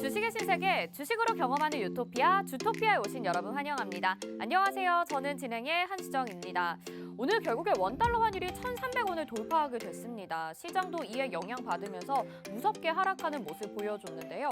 주식의 신세계, 주식으로 경험하는 유토피아, 주토피아에 오신 여러분 환영합니다. 안녕하세요. 저는 진행의 한수정입니다. 오늘 결국에 원달러 환율이 1,300원을 돌파하게 됐습니다. 시장도 이에 영향받으면서 무섭게 하락하는 모습 보여줬는데요.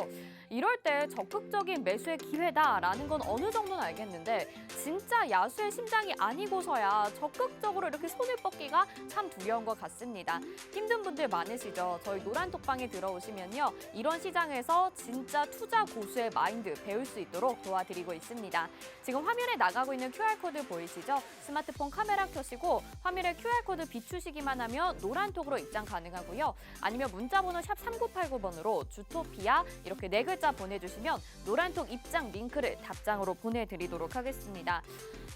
이럴 때 적극적인 매수의 기회다라는 건 어느 정도는 알겠는데 진짜 야수의 심장이 아니고서야 적극적으로 이렇게 손을 뻗기가 참 두려운 것 같습니다. 힘든 분들 많으시죠? 저희 노란톡방에 들어오시면요. 이런 시장에서 진짜 투자 고수의 마인드 배울 수 있도록 도와드리고 있습니다. 지금 화면에 나가고 있는 QR코드 보이시죠? 스마트폰 카메라 켜시고 화면에 QR코드 비추시기만 하면 노란톡으로 입장 가능하고요. 아니면 문자번호 샵 3989번으로 주토피아 이렇게 4글자 보내주시면 노란톡 입장 링크를 답장으로 보내드리도록 하겠습니다.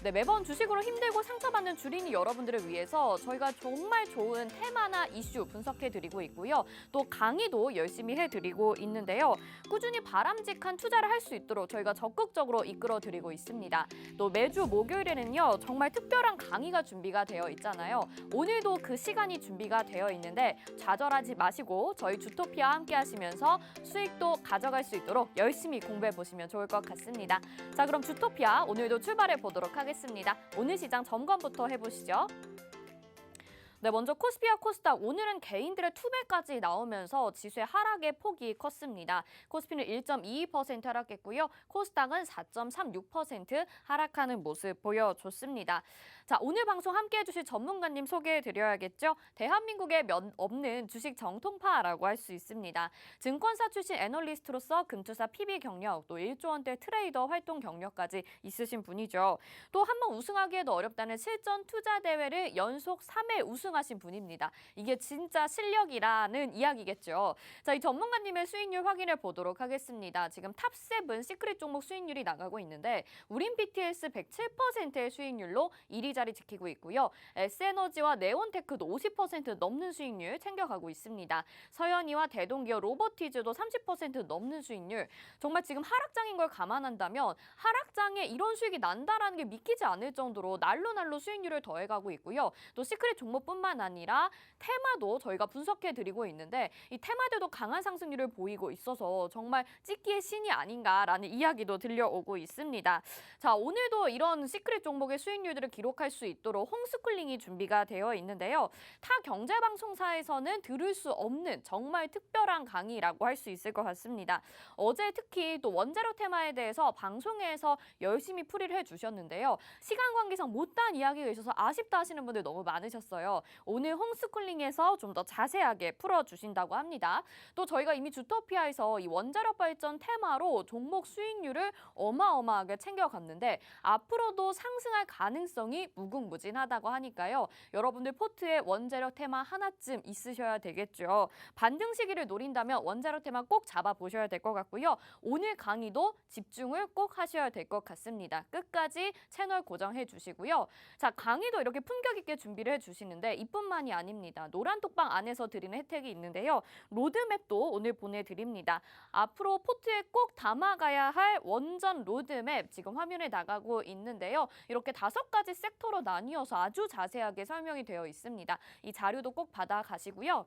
네, 매번 주식으로 힘들고 상처받는 주린이 여러분들을 위해서 저희가 정말 좋은 테마나 이슈 분석해드리고 있고요. 또 강의도 열심히 해드리고 있는데요. 꾸준히 바람직한 투자를 할 수 있도록 저희가 적극적으로 이끌어드리고 있습니다. 또 매주 목요일에는요. 정말 특별한 강의가 준비가 되어 있잖아요. 오늘도 그 시간이 준비가 되어 있는데 좌절하지 마시고 저희 주토피아와 함께 하시면서 수익도 가져갈 수 있도록 열심히 공부해 보시면 좋을 것 같습니다. 자, 그럼 주토피아 오늘도 출발해 보도록 하겠습니다. 오늘 시장 점검부터 해보시죠. 네, 먼저 코스피와 코스닥 오늘은 개인들의 투매까지 나오면서 지수의 하락의 폭이 컸습니다. 코스피는 1.22% 하락했고요. 코스닥은 4.36% 하락하는 모습 보여줬습니다. 자, 오늘 방송 함께해 주실 전문가님 소개해드려야겠죠. 대한민국에 없는 주식 정통파라고 할 수 있습니다. 증권사 출신 애널리스트로서 금투사 PB 경력, 또 1조 원대 트레이더 활동 경력까지 있으신 분이죠. 또 한 번 우승하기에도 어렵다는 실전 투자 대회를 연속 3회 우승하신 분입니다. 이게 진짜 실력이라는 이야기겠죠. 자, 이 전문가님의 수익률 확인해 보도록 하겠습니다. 지금 탑7 시크릿 종목 수익률이 나가고 있는데 우린 BTS 107%의 수익률로 1위 자리 지키고 있고요. S에너지와 네온테크도 50% 넘는 수익률 챙겨가고 있습니다. 서현이와 대동기업 로보티즈도 30% 넘는 수익률. 정말 지금 하락장인 걸 감안한다면 하락장에 이런 수익이 난다라는 게 믿기지 않을 정도로 날로 수익률을 더해가고 있고요. 또 시크릿 종목뿐만 아니라 테마도 저희가 분석해드리고 있는데 이 테마들도 강한 상승률을 보이고 있어서 정말 찍기의 신이 아닌가라는 이야기도 들려오고 있습니다. 자, 오늘도 이런 시크릿 종목의 수익률들을 기록할 수 있도록 홈스쿨링이 준비가 되어 있는데요. 타 경제방송사에서는 들을 수 없는 정말 특별한 강의라고 할 수 있을 것 같습니다. 어제 특히 또 원자로 테마에 대해서 방송에서 열심히 풀이를 해주셨는데요. 시간 관계상 못다한 이야기가 있어서 아쉽다 하시는 분들 너무 많으셨어요. 오늘 홈스쿨링에서 좀 더 자세하게 풀어주신다고 합니다. 또 저희가 이미 주토피아에서 이 원자력 발전 테마로 종목 수익률을 어마어마하게 챙겨갔는데 앞으로도 상승할 가능성이 무궁무진하다고 하니까요. 여러분들 포트에 원자력 테마 하나쯤 있으셔야 되겠죠. 반등 시기를 노린다면 원자력 테마 꼭 잡아보셔야 될 것 같고요. 오늘 강의도 집중을 꼭 하셔야 될 것 같습니다. 끝까지 채널 고정해 주시고요. 자, 강의도 이렇게 품격 있게 준비를 해주시는데 이뿐만이 아닙니다. 노란톡방 안에서 드리는 혜택이 있는데요. 로드맵도 오늘 보내드립니다. 앞으로 포트에 꼭 담아가야 할 원전 로드맵 지금 화면에 나가고 있는데요. 이렇게 5가지 섹터로 나뉘어서 아주 자세하게 설명이 되어 있습니다. 이 자료도 꼭 받아가시고요.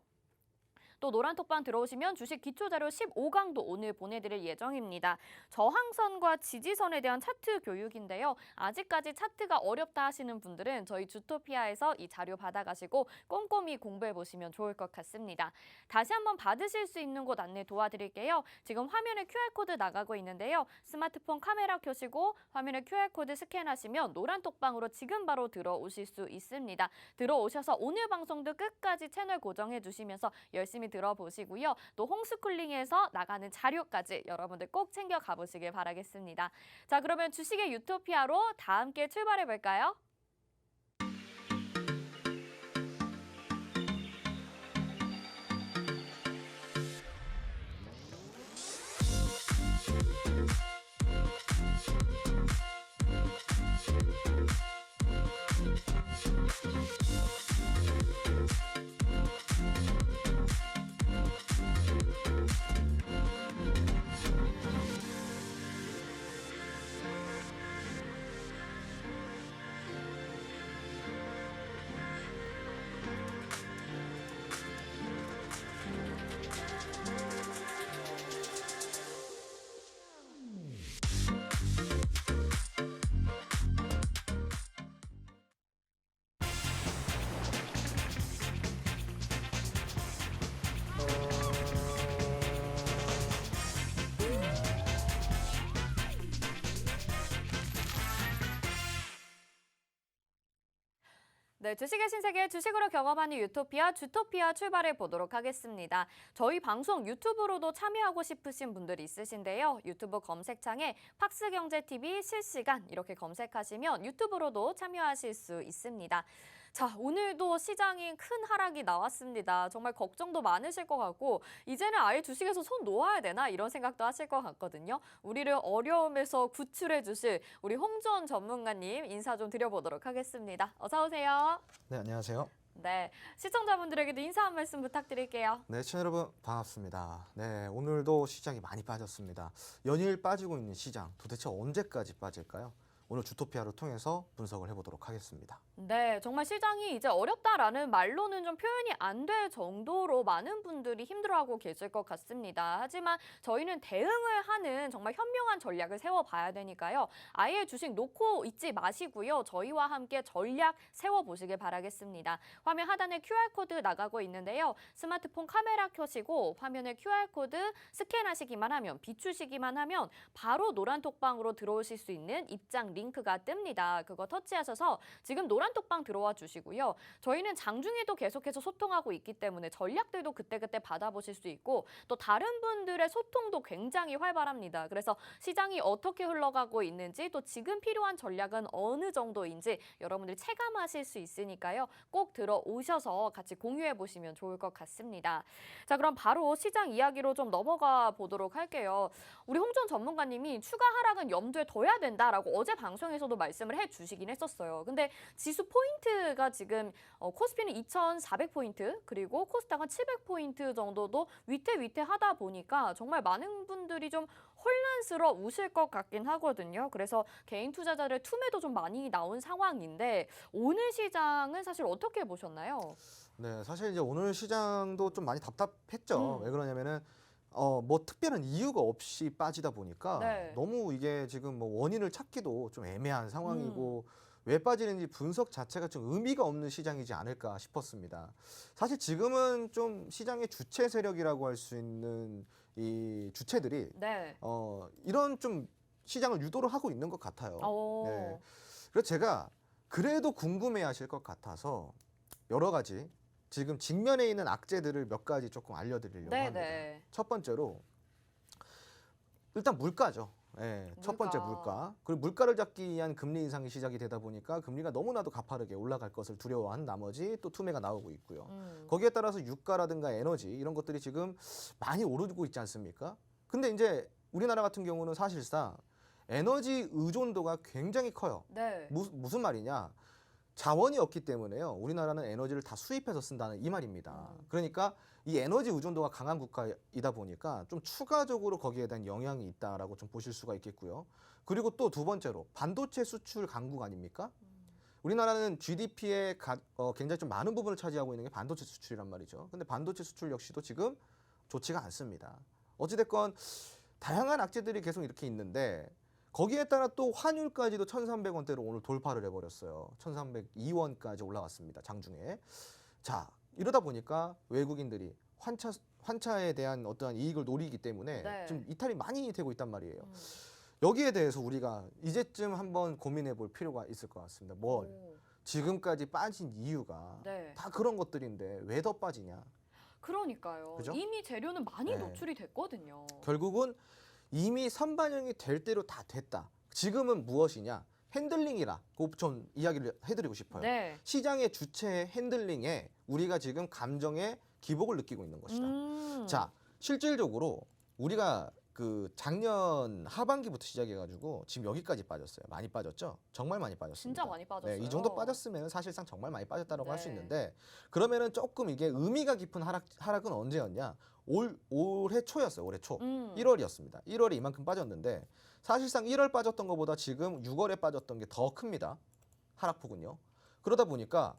또 노란톡방 들어오시면 주식 기초자료 15강도 오늘 보내드릴 예정입니다. 저항선과 지지선에 대한 차트 교육인데요. 아직까지 차트가 어렵다 하시는 분들은 저희 주토피아에서 이 자료 받아가시고 꼼꼼히 공부해보시면 좋을 것 같습니다. 다시 한번 받으실 수 있는 곳 안내 도와드릴게요. 지금 화면에 QR코드 나가고 있는데요. 스마트폰 카메라 켜시고 화면에 QR코드 스캔하시면 노란톡방으로 지금 바로 들어오실 수 있습니다. 들어오셔서 오늘 방송도 끝까지 채널 고정해 주시면서 열심히 들어보시고요. 또 홈스쿨링에서 나가는 자료까지 여러분들 꼭 챙겨 가보시길 바라겠습니다. 자, 그러면 주식의 유토피아로 다 함께 출발해 볼까요? 네, 주식의 신세계 주식으로 경험하는 유토피아 주토피아 출발해 보도록 하겠습니다. 저희 방송 유튜브로도 참여하고 싶으신 분들이 있으신데요. 유튜브 검색창에 팍스경제TV 실시간 이렇게 검색하시면 유튜브로도 참여하실 수 있습니다. 자, 오늘도 시장이 큰 하락이 나왔습니다. 정말 걱정도 많으실 것 같고 이제는 아예 주식에서 손 놓아야 되나 이런 생각도 하실 것 같거든요. 우리를 어려움에서 구출해 주실 우리 홍주원 전문가님 인사 좀 드려보도록 하겠습니다. 어서 오세요. 네, 안녕하세요. 네, 시청자분들에게도 인사 한 말씀 부탁드릴게요. 네, 시청자 여러분 반갑습니다. 네, 오늘도 시장이 많이 빠졌습니다. 연일 빠지고 있는 시장 도대체 언제까지 빠질까요? 오늘 주토피아를 통해서 분석을 해보도록 하겠습니다. 네, 정말 시장이 이제 어렵다라는 말로는 좀 표현이 안 될 정도로 많은 분들이 힘들어하고 계실 것 같습니다. 하지만 저희는 대응을 하는 정말 현명한 전략을 세워봐야 되니까요. 아예 주식 놓고 있지 마시고요. 저희와 함께 전략 세워보시길 바라겠습니다. 화면 하단에 QR코드 나가고 있는데요. 스마트폰 카메라 켜시고 화면에 QR코드 스캔하시기만 하면 비추시기만 하면 바로 노란 톡방으로 들어오실 수 있는 입장 링크가 뜹니다. 그거 터치하셔서 지금 노란 톡방 들어와 주시고요. 저희는 장중에도 계속해서 소통하고 있기 때문에 전략들도 그때그때 받아보실 수 있고 또 다른 분들의 소통도 굉장히 활발합니다. 그래서 시장이 어떻게 흘러가고 있는지 또 지금 필요한 전략은 어느 정도인지 여러분들이 체감하실 수 있으니까요. 꼭 들어오셔서 같이 공유해 보시면 좋을 것 같습니다. 자, 그럼 바로 시장 이야기로 좀 넘어가 보도록 할게요. 우리 홍준 전문가님이 추가 하락은 염두에 둬야 된다라고 어제 방송에서도 말씀을 해주시긴 했었어요. 근데 지수 포인트가 지금 코스피는 2,400포인트 그리고 코스닥은 700포인트 정도도 위태위태하다 보니까 정말 많은 분들이 좀 혼란스러우실 것 같긴 하거든요. 그래서 개인 투자자들의 투매도 좀 많이 나온 상황인데 오늘 시장은 사실 어떻게 보셨나요? 네, 사실 이제 오늘 시장도 좀 많이 답답했죠. 왜 그러냐면은 뭐 특별한 이유가 없이 빠지다 보니까 네. 너무 이게 지금 뭐 원인을 찾기도 좀 애매한 상황이고 왜 빠지는지 분석 자체가 좀 의미가 없는 시장이지 않을까 싶었습니다. 사실 지금은 좀 시장의 주체 세력이라고 할 수 있는 이 주체들이 네. 이런 좀 시장을 유도를 하고 있는 것 같아요. 오. 네. 그래서 제가 그래도 궁금해하실 것 같아서 여러 가지 지금 직면에 있는 악재들을 몇 가지 조금 알려드리려고 네, 합니다. 네. 첫 번째로 일단 물가죠. 예, 첫 번째 물가. 물가. 그리고 물가를 잡기 위한 금리 인상이 시작이 되다 보니까 금리가 너무나도 가파르게 올라갈 것을 두려워한 나머지 또 투매가 나오고 있고요. 거기에 따라서 유가라든가 에너지 이런 것들이 지금 많이 오르고 있지 않습니까? 근데 이제 우리나라 같은 경우는 사실상 에너지 의존도가 굉장히 커요. 네. 무슨 말이냐? 자원이 없기 때문에요. 우리나라는 에너지를 다 수입해서 쓴다는 이 말입니다. 그러니까 이 에너지 의존도가 강한 국가이다 보니까 좀 추가적으로 거기에 대한 영향이 있다라고 좀 보실 수가 있겠고요. 그리고 또 두 번째로 반도체 수출 강국 아닙니까? 우리나라는 GDP의 굉장히 좀 많은 부분을 차지하고 있는 게 반도체 수출이란 말이죠. 근데 반도체 수출 역시도 지금 좋지가 않습니다. 어찌됐건 다양한 악재들이 계속 이렇게 있는데 거기에 따라 또 환율까지도 1,300원대로 오늘 돌파를 해버렸어요. 1,302원까지 올라갔습니다. 장중에. 자, 이러다 보니까 외국인들이 환차에 대한 어떠한 이익을 노리기 때문에 네. 지금 이탈이 많이 되고 있단 말이에요. 여기에 대해서 우리가 이제쯤 한번 고민해 볼 필요가 있을 것 같습니다. 오. 지금까지 빠진 이유가 네. 다 그런 것들인데 왜 더 빠지냐. 그러니까요. 그죠? 이미 재료는 많이 네. 노출이 됐거든요. 결국은 이미 선반영이 될 대로 다 됐다. 지금은 무엇이냐? 핸들링이라고 좀 이야기를 해드리고 싶어요. 네. 시장의 주체 핸들링에 우리가 지금 감정의 기복을 느끼고 있는 것이다. 자, 실질적으로 우리가 그 작년 하반기부터 시작해가지고 지금 여기까지 빠졌어요. 많이 빠졌죠? 정말 많이 빠졌습니다. 진짜 많이 빠졌어요. 네, 이 정도 빠졌으면 사실상 정말 많이 빠졌다고 할 수 네. 있는데 그러면은 조금 이게 의미가 깊은 하락은 언제였냐? 올해 초였어요. 올해 초. 1월이었습니다. 1월에 이만큼 빠졌는데 사실상 1월 빠졌던 것보다 지금 6월에 빠졌던 게 더 큽니다. 하락폭은요. 그러다 보니까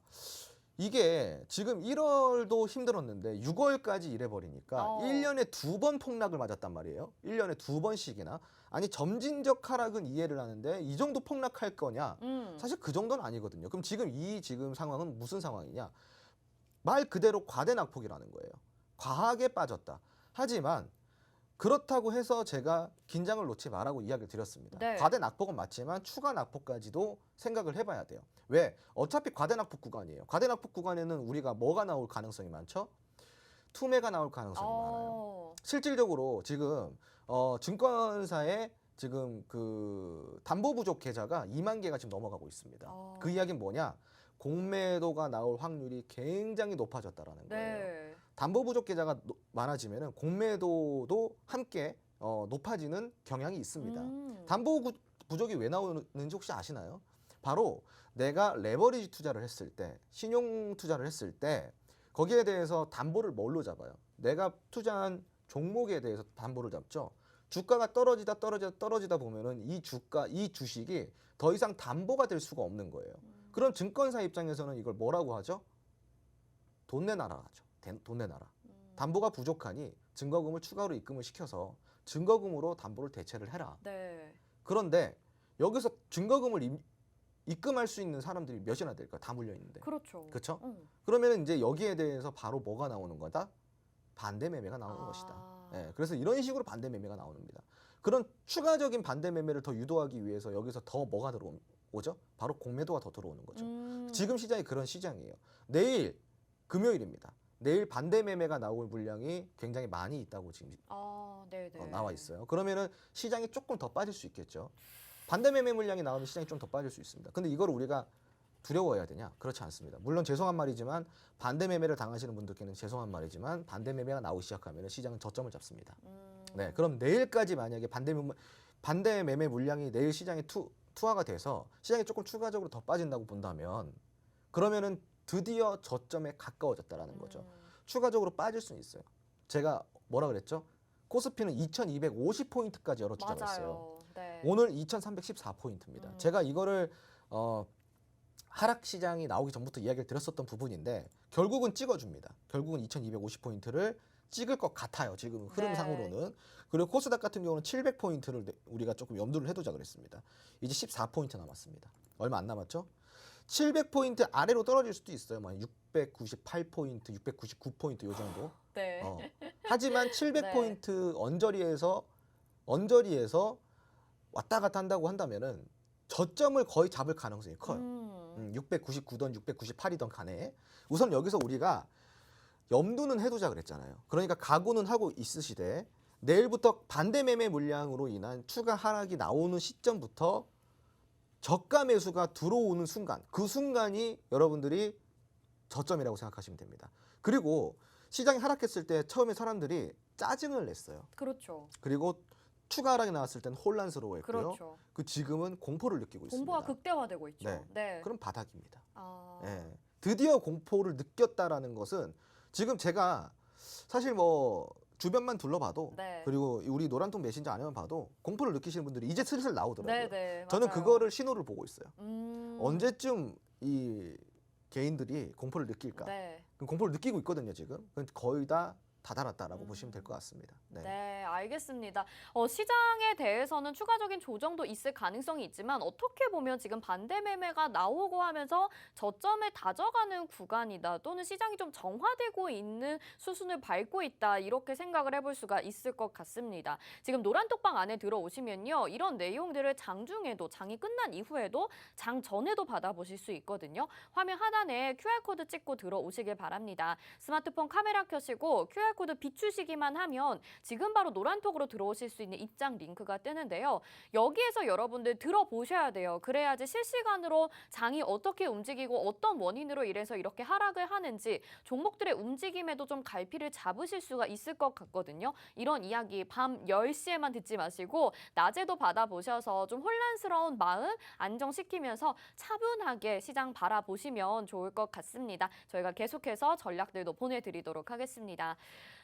이게 지금 1월도 힘들었는데 6월까지 이래버리니까 1년에 2번 폭락을 맞았단 말이에요. 1년에 2번씩이나. 아니 점진적 하락은 이해를 하는데 이 정도 폭락할 거냐? 사실 그 정도는 아니거든요. 그럼 지금 상황은 무슨 상황이냐? 말 그대로 과대 낙폭이라는 거예요. 과하게 빠졌다. 하지만 그렇다고 해서 제가 긴장을 놓지 말라고 이야기를 드렸습니다. 네. 과대 낙폭은 맞지만 추가 낙폭까지도 생각을 해봐야 돼요. 왜? 어차피 과대 낙폭 구간이에요. 과대 낙폭 구간에는 우리가 뭐가 나올 가능성이 많죠? 투매가 나올 가능성이 많아요. 실질적으로 지금 증권사에 지금 그 담보 부족 계좌가 2만 개가 지금 넘어가고 있습니다. 그 이야기는 뭐냐? 공매도가 나올 확률이 굉장히 높아졌다라는 거예요. 네. 담보 부족 계좌가 많아지면은 공매도도 함께 높아지는 경향이 있습니다. 담보 부족이 왜 나오는지 혹시 아시나요? 바로 내가 레버리지 투자를 했을 때, 신용 투자를 했을 때 거기에 대해서 담보를 뭘로 잡아요? 내가 투자한 종목에 대해서 담보를 잡죠. 주가가 떨어지다 보면은 이 주식이 더 이상 담보가 될 수가 없는 거예요. 그럼 증권사 입장에서는 이걸 뭐라고 하죠? 돈 내놔라 하죠. 돈 내놔라. 담보가 부족하니 증거금을 추가로 입금을 시켜서 증거금으로 담보를 대체를 해라. 네. 그런데 여기서 증거금을 입금할 수 있는 사람들이 몇이나 될까요? 다 물려 있는데. 그렇죠. 그렇죠? 그러면 이제 여기에 대해서 바로 뭐가 나오는 거다? 반대 매매가 나오는 것이다. 예, 그래서 이런 식으로 반대 매매가 나옵니다. 그런 추가적인 반대 매매를 더 유도하기 위해서 여기서 더 뭐가 들어오죠? 바로 공매도가 더 들어오는 거죠. 지금 시장이 그런 시장이에요. 내일 금요일입니다. 내일 반대 매매가 나올 물량이 굉장히 많이 있다고 지금 나와 있어요. 그러면은 시장이 조금 더 빠질 수 있겠죠. 반대 매매 물량이 나오면 시장이 좀 더 빠질 수 있습니다. 근데 이걸 우리가 두려워해야 되냐? 그렇지 않습니다. 물론 죄송한 말이지만 반대 매매를 당하시는 분들께는 죄송한 말이지만 반대 매매가 나오기 시작하면 시장은 저점을 잡습니다. 네, 그럼 내일까지 만약에 반대 매매 물량이 내일 시장에 투하가 돼서 시장이 조금 추가적으로 더 빠진다고 본다면 그러면은 드디어 저점에 가까워졌다라는 거죠. 추가적으로 빠질 수는 있어요. 제가 뭐라 그랬죠? 코스피는 2250포인트까지 열어 주장했어요. 네. 오늘 2314포인트입니다. 제가 이거를 하락 시장이 나오기 전부터 이야기를 드렸었던 부분인데 결국은 찍어줍니다. 결국은 2250포인트를 찍을 것 같아요. 지금 흐름상으로는. 그리고 코스닥 같은 경우는 700포인트를 우리가 조금 염두를 해두자 그랬습니다. 이제 14포인트 남았습니다. 얼마 안 남았죠? 700포인트 아래로 떨어질 수도 있어요. 698포인트, 699포인트 요 정도. 네. 하지만 700포인트 언저리에서 왔다 갔다 한다고 한다면은 저점을 거의 잡을 가능성이 커요. 699던 698이던 간에 우선 여기서 우리가 염두는 해두자 그랬잖아요. 그러니까 각오는 하고 있으시되 내일부터 반대 매매 물량으로 인한 추가 하락이 나오는 시점부터 저가 매수가 들어오는 순간, 그 순간이 여러분들이 저점이라고 생각하시면 됩니다. 그리고 시장이 하락했을 때 처음에 사람들이 짜증을 냈어요. 그렇죠. 그리고 추가 하락이 나왔을 때는 혼란스러워했고요. 그렇죠. 그 지금은 공포를 느끼고 공포가 있습니다. 극대화되고 있죠. 네. 네. 그럼 바닥입니다. 예. 드디어 공포를 느꼈다라는 것은 지금 제가 사실 뭐 주변만 둘러봐도 네. 그리고 우리 노란통 메신저 안에만 봐도 공포를 느끼시는 분들이 이제 슬슬 나오더라고요. 네, 저는 맞아요. 그거를 신호를 보고 있어요. 음. 언제쯤 이 개인들이 공포를 느낄까? 네. 그럼 공포를 느끼고 있거든요, 지금. 그건 거의 다 다다랐다라고 보시면 될 것 같습니다. 네, 알겠습니다. 시장에 대해서는 추가적인 조정도 있을 가능성이 있지만 어떻게 보면 지금 반대 매매가 나오고 하면서 저점을 다져가는 구간이다 또는 시장이 좀 정화되고 있는 수순을 밟고 있다 이렇게 생각을 해볼 수가 있을 것 같습니다. 지금 노란톡방 안에 들어오시면요. 이런 내용들을 장중에도 장이 끝난 이후에도 장 전에도 받아보실 수 있거든요. 화면 하단에 QR코드 찍고 들어오시길 바랍니다. 스마트폰 카메라 켜시고 QR코드 비추시기만 하면 지금 바로 노란톡으로 들어오실 수 있는 입장 링크가 뜨는데요. 여기에서 여러분들 들어보셔야 돼요. 그래야지 실시간으로 장이 어떻게 움직이고 어떤 원인으로 인해서 이렇게 하락을 하는지 종목들의 움직임에도 좀 갈피를 잡으실 수가 있을 것 같거든요. 이런 이야기 밤 10시에만 듣지 마시고 낮에도 받아보셔서 좀 혼란스러운 마음 안정시키면서 차분하게 시장 바라보시면 좋을 것 같습니다. 저희가 계속해서 전략들도 보내드리도록 하겠습니다.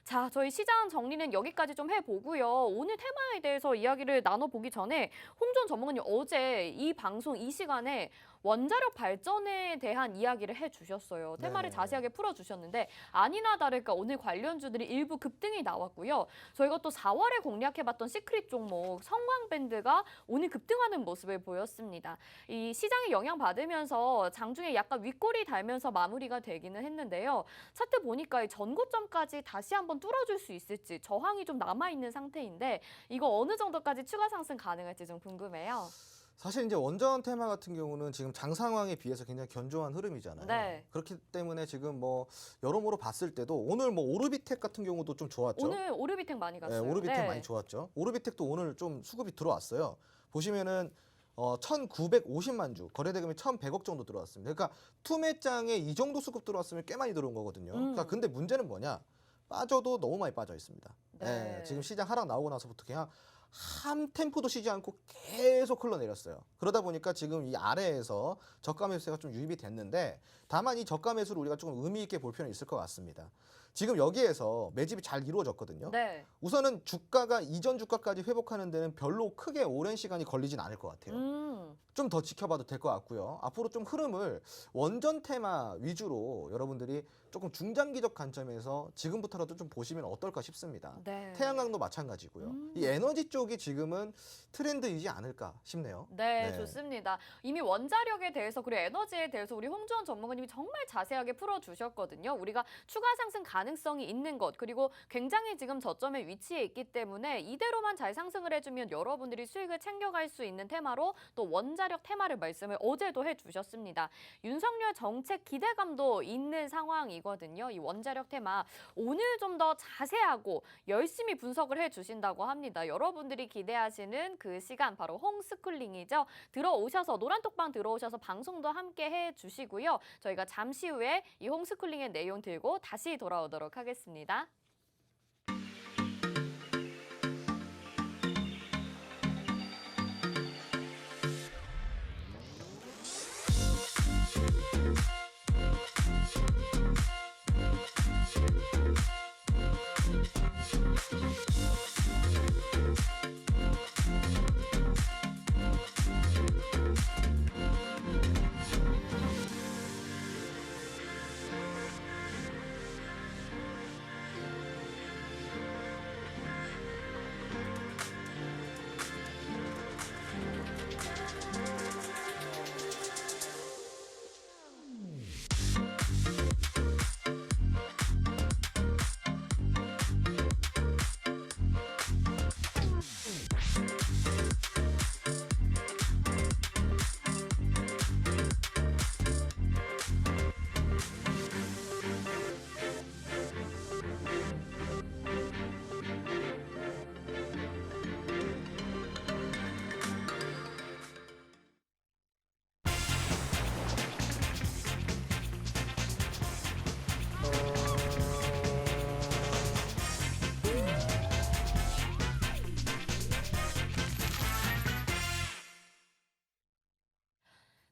자, 저희 시장 정리는 여기까지 좀 해보고요. 오늘 테마에 대해서 이야기를 나눠보기 전에 홍준 전문가님 어제 이 방송 이 시간에 원자력 발전에 대한 이야기를 해주셨어요. 테마를 네네. 자세하게 풀어주셨는데 아니나 다를까 오늘 관련주들이 일부 급등이 나왔고요. 저희가 또 4월에 공략해봤던 시크릿 종목 성광밴드가 오늘 급등하는 모습을 보였습니다. 이 시장에 영향받으면서 장중에 약간 윗꼬리 달면서 마무리가 되기는 했는데요. 차트 보니까 이 전고점까지 다시 한번 한번 뚫어줄 수 있을지 저항이 좀 남아있는 상태인데 이거 어느 정도까지 추가 상승 가능할지 좀 궁금해요. 사실 이제 원전 테마 같은 경우는 지금 장 상황에 비해서 굉장히 견조한 흐름이잖아요. 네. 그렇기 때문에 지금 뭐 여러모로 봤을 때도 오늘 뭐 오르비텍 같은 경우도 좀 좋았죠. 오늘 오르비텍 많이 네, 갔어요. 오르비텍 네. 많이 좋았죠. 오르비텍도 오늘 좀 수급이 들어왔어요. 보시면은 1,950만 주, 거래대금이 1,100억 정도 들어왔습니다. 그러니까 투매장에 이 정도 수급 들어왔으면 꽤 많이 들어온 거거든요. 그러니까 근데 문제는 뭐냐? 빠져도 너무 많이 빠져 있습니다. 네. 지금 시장 하락 나오고 나서부터 그냥 한 템포도 쉬지 않고 계속 흘러내렸어요. 그러다 보니까 지금 이 아래에서 저가 매수세가 좀 유입이 됐는데 다만 이 저가 매수를 우리가 조금 의미 있게 볼 필요는 있을 것 같습니다. 지금 여기에서 매집이 잘 이루어졌거든요. 네. 우선은 주가가 이전 주가까지 회복하는 데는 별로 크게 오랜 시간이 걸리진 않을 것 같아요. 좀 더 지켜봐도 될 것 같고요. 앞으로 좀 흐름을 원전 테마 위주로 여러분들이 조금 중장기적 관점에서 지금부터라도 좀 보시면 어떨까 싶습니다. 네. 태양광도 마찬가지고요. 이 에너지 쪽이 지금은 트렌드이지 않을까 싶네요. 네, 네. 좋습니다. 이미 원자력에 대해서 그리고 에너지에 대해서 우리 홍주원 전문가님이 정말 자세하게 풀어주셨거든요. 우리가 추가 상승 가능성이 있는 것 그리고 굉장히 지금 저점에 위치해 있기 때문에 이대로만 잘 상승을 해주면 여러분들이 수익을 챙겨갈 수 있는 테마로 또 원자력 테마를 말씀을 어제도 해주셨습니다. 윤석열 정책 기대감도 있는 상황이거든요. 이 원자력 테마 오늘 좀 더 자세하고 열심히 분석을 해주신다고 합니다. 여러분들이 기대하시는 그 시간 바로 홈스쿨링이죠. 들어오셔서 노란톡방 들어오셔서 방송도 함께 해주시고요. 저희가 잠시 후에 이 홈스쿨링의 내용 들고 다시 돌아오도록 하겠습니다.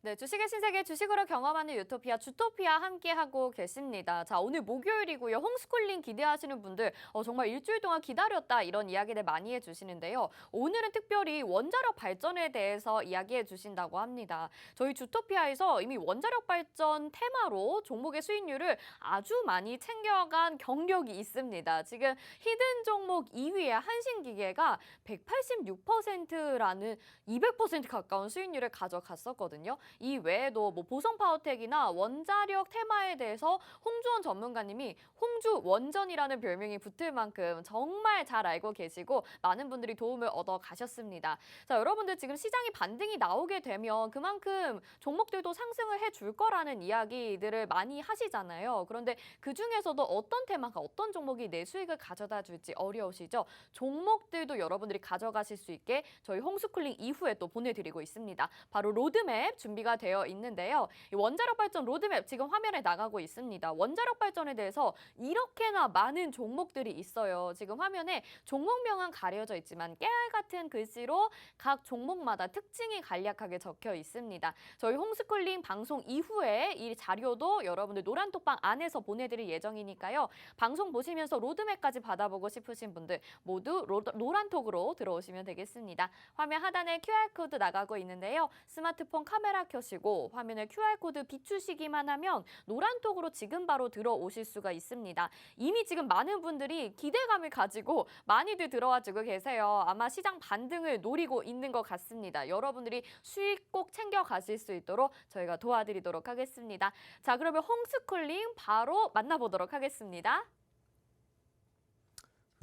네, 주식의 신세계 주식으로 경험하는 유토피아 주토피아 함께하고 계십니다. 자, 오늘 목요일이고요. 홈스쿨링 기대하시는 분들 정말 일주일 동안 기다렸다 이런 이야기들 많이 해주시는데요. 오늘은 특별히 원자력 발전에 대해서 이야기해 주신다고 합니다. 저희 주토피아에서 이미 원자력 발전 테마로 종목의 수익률을 아주 많이 챙겨간 경력이 있습니다. 지금 히든 종목 2위의 한신기계가 186%라는 200% 가까운 수익률을 가져갔었거든요. 이 외에도 뭐 보성파워텍이나 원자력 테마에 대해서 홍주원 전문가님이 홍주 원전이라는 별명이 붙을 만큼 정말 잘 알고 계시고 많은 분들이 도움을 얻어 가셨습니다. 자, 여러분들 지금 시장이 반등이 나오게 되면 그만큼 종목들도 상승을 해줄 거라는 이야기들을 많이 하시잖아요. 그런데 그중에서도 어떤 테마가 어떤 종목이 내 수익을 가져다 줄지 어려우시죠? 종목들도 여러분들이 가져가실 수 있게 저희 홈스쿨링 이후에 또 보내드리고 있습니다. 바로 로드맵 준비가 되어 있는데요. 이 원자력 발전 로드맵 지금 화면에 나가고 있습니다. 원자력 발전에 대해서 이렇게나 많은 종목들이 있어요. 지금 화면에 종목명은 가려져 있지만 깨알 같은 글씨로 각 종목마다 특징이 간략하게 적혀 있습니다. 저희 홈스쿨링 방송 이후에 이 자료도 여러분들 노란톡방 안에서 보내드릴 예정이니까요. 방송 보시면서 로드맵까지 받아보고 싶으신 분들 모두 노란톡으로 들어오시면 되겠습니다. 화면 하단에 QR코드 나가고 있는데요. 스마트폰 카메라 켜시고 화면에 QR코드 비추시기만 하면 노란톡으로 지금 바로 들어오실 수가 있습니다. 이미 지금 많은 분들이 기대감을 가지고 많이들 들어와주고 계세요. 아마 시장 반등을 노리고 있는 것 같습니다. 여러분들이 수익 꼭 챙겨가실 수 있도록 저희가 도와드리도록 하겠습니다. 자, 그러면 홈스쿨링 바로 만나보도록 하겠습니다.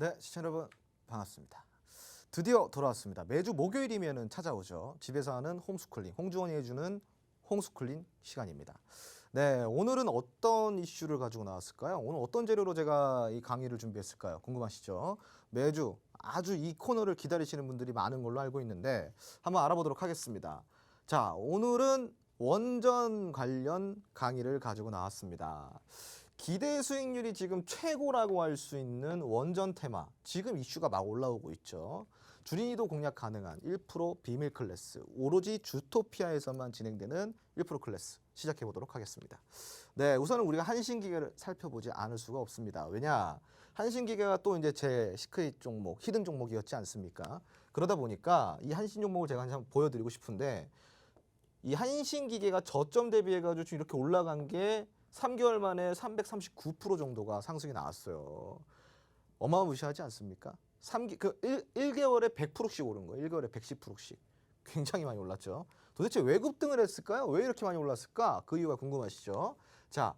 네, 시청자 여러분 반갑습니다. 드디어 돌아왔습니다. 매주 목요일이면은 찾아오죠. 집에서 하는 홈스쿨링, 홍주원이 해주는 홈스쿨링 시간입니다. 네, 오늘은 어떤 이슈를 가지고 나왔을까요? 오늘 어떤 재료로 제가 이 강의를 준비했을까요? 궁금하시죠? 매주 아주 이 코너를 기다리시는 분들이 많은 걸로 알고 있는데 한번 알아보도록 하겠습니다. 자, 오늘은 원전 관련 강의를 가지고 나왔습니다. 기대 수익률이 지금 최고라고 할 수 있는 원전 테마, 지금 이슈가 막 올라오고 있죠. 줄임이도 공략 가능한 1% 비밀 클래스, 오로지 주토피아에서만 진행되는 1% 클래스 시작해 보도록 하겠습니다. 네, 우선은 우리가 한신기계를 살펴보지 않을 수가 없습니다. 왜냐? 한신기계가 또 이제 제 시크릿 종목, 히든 종목이었지 않습니까? 그러다 보니까 이 한신 종목을 제가 한번 보여드리고 싶은데, 이 한신기계가 저점 대비해가지고 지금 이렇게 올라간 게 3개월 만에 339% 정도가 상승이 나왔어요. 어마무시하지 않습니까? 1개월에 100%씩 오른 거예요. 1개월에 110%씩. 굉장히 많이 올랐죠. 도대체 왜 급등을 했을까요? 왜 이렇게 많이 올랐을까? 그 이유가 궁금하시죠? 자,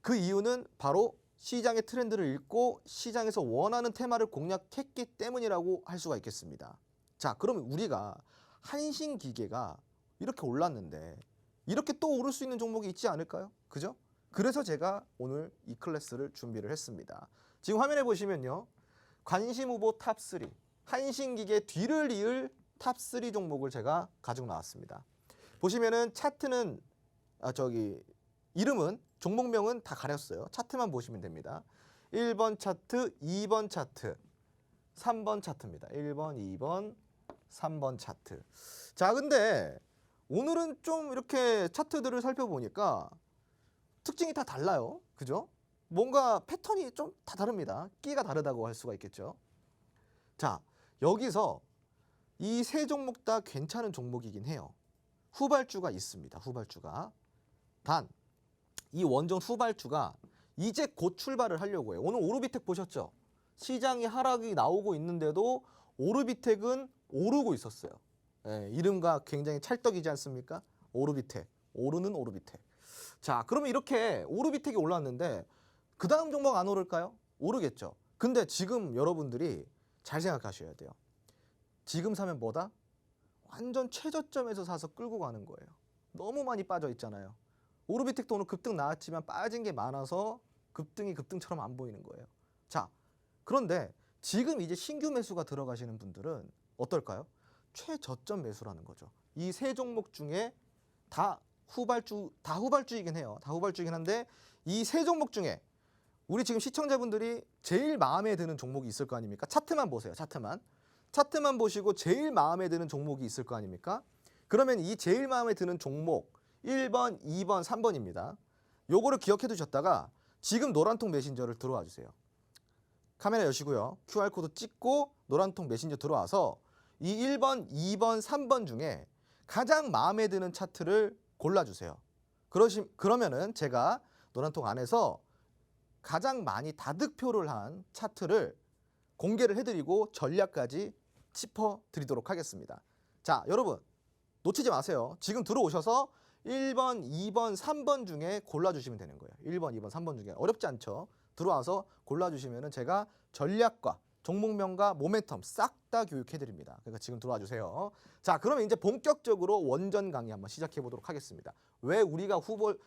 그 이유는 바로 시장의 트렌드를 읽고 시장에서 원하는 테마를 공략했기 때문이라고 할 수가 있겠습니다. 자, 그러면 우리가 한신기계가 이렇게 올랐는데 이렇게 또 오를 수 있는 종목이 있지 않을까요? 그죠? 그래서 제가 오늘 이 클래스를 준비를 했습니다. 지금 화면에 보시면요. 관심 후보 탑3, 한신기계 뒤를 이을 탑3 종목을 제가 가지고 나왔습니다. 보시면은 차트는 이름은 종목명은 다 가렸어요. 차트만 보시면 됩니다. 1번 차트, 2번 차트, 3번 차트입니다. 1번, 2번, 3번 차트. 자, 근데 오늘은 좀 이렇게 차트들을 살펴보니까 특징이 다 달라요. 그죠? 뭔가 패턴이 좀 다 다릅니다. 끼가 다르다고 할 수가 있겠죠. 자, 여기서 이 세 종목 다 괜찮은 종목이긴 해요. 후발주가 있습니다. 후발주가. 단, 이 원전 후발주가 이제 곧 출발을 하려고 해요. 오늘 오르비텍 보셨죠? 시장이 하락이 나오고 있는데도 오르비텍은 오르고 있었어요. 예, 이름과 굉장히 찰떡이지 않습니까? 오르비텍. 오르는 오르비텍. 자, 그러면 이렇게 오르비텍이 올랐는데 그 다음 종목 안 오를까요? 오르겠죠. 근데 지금 여러분들이 잘 생각하셔야 돼요. 지금 사면 뭐다? 완전 최저점에서 사서 끌고 가는 거예요. 너무 많이 빠져 있잖아요. 오르비텍도 오늘 급등 나왔지만 빠진 게 많아서 급등이 급등처럼 안 보이는 거예요. 자, 그런데 지금 이제 신규 매수가 들어가시는 분들은 어떨까요? 최저점 매수라는 거죠. 이 세 종목 중에 다 후발주이긴 해요. 다 후발주이긴 한데 이 세 종목 중에 우리 지금 시청자분들이 제일 마음에 드는 종목이 있을 거 아닙니까? 차트만 보세요. 차트만 보시고 제일 마음에 드는 종목이 있을 거 아닙니까? 그러면 이 제일 마음에 드는 종목 1번, 2번, 3번입니다. 요거를 기억해 두셨다가 지금 노란통 메신저를 들어와 주세요. 카메라 여시고요. QR코드 찍고 노란통 메신저 들어와서 이 1번, 2번, 3번 중에 가장 마음에 드는 차트를 골라주세요. 그러면은 제가 노란통 안에서 가장 많이 다득표를 한 차트를 공개를 해드리고 전략까지 짚어드리도록 하겠습니다. 자, 여러분 놓치지 마세요. 지금 들어오셔서 1번, 2번, 3번 중에 골라주시면 되는 거예요. 1번, 2번, 3번 중에 어렵지 않죠? 들어와서 골라주시면 제가 전략과 종목명과 모멘텀 싹 다 교육해드립니다. 그러니까 지금 들어와 주세요. 자, 그러면 이제 본격적으로 원전 강의 한번 시작해 보도록 하겠습니다. 왜 우리가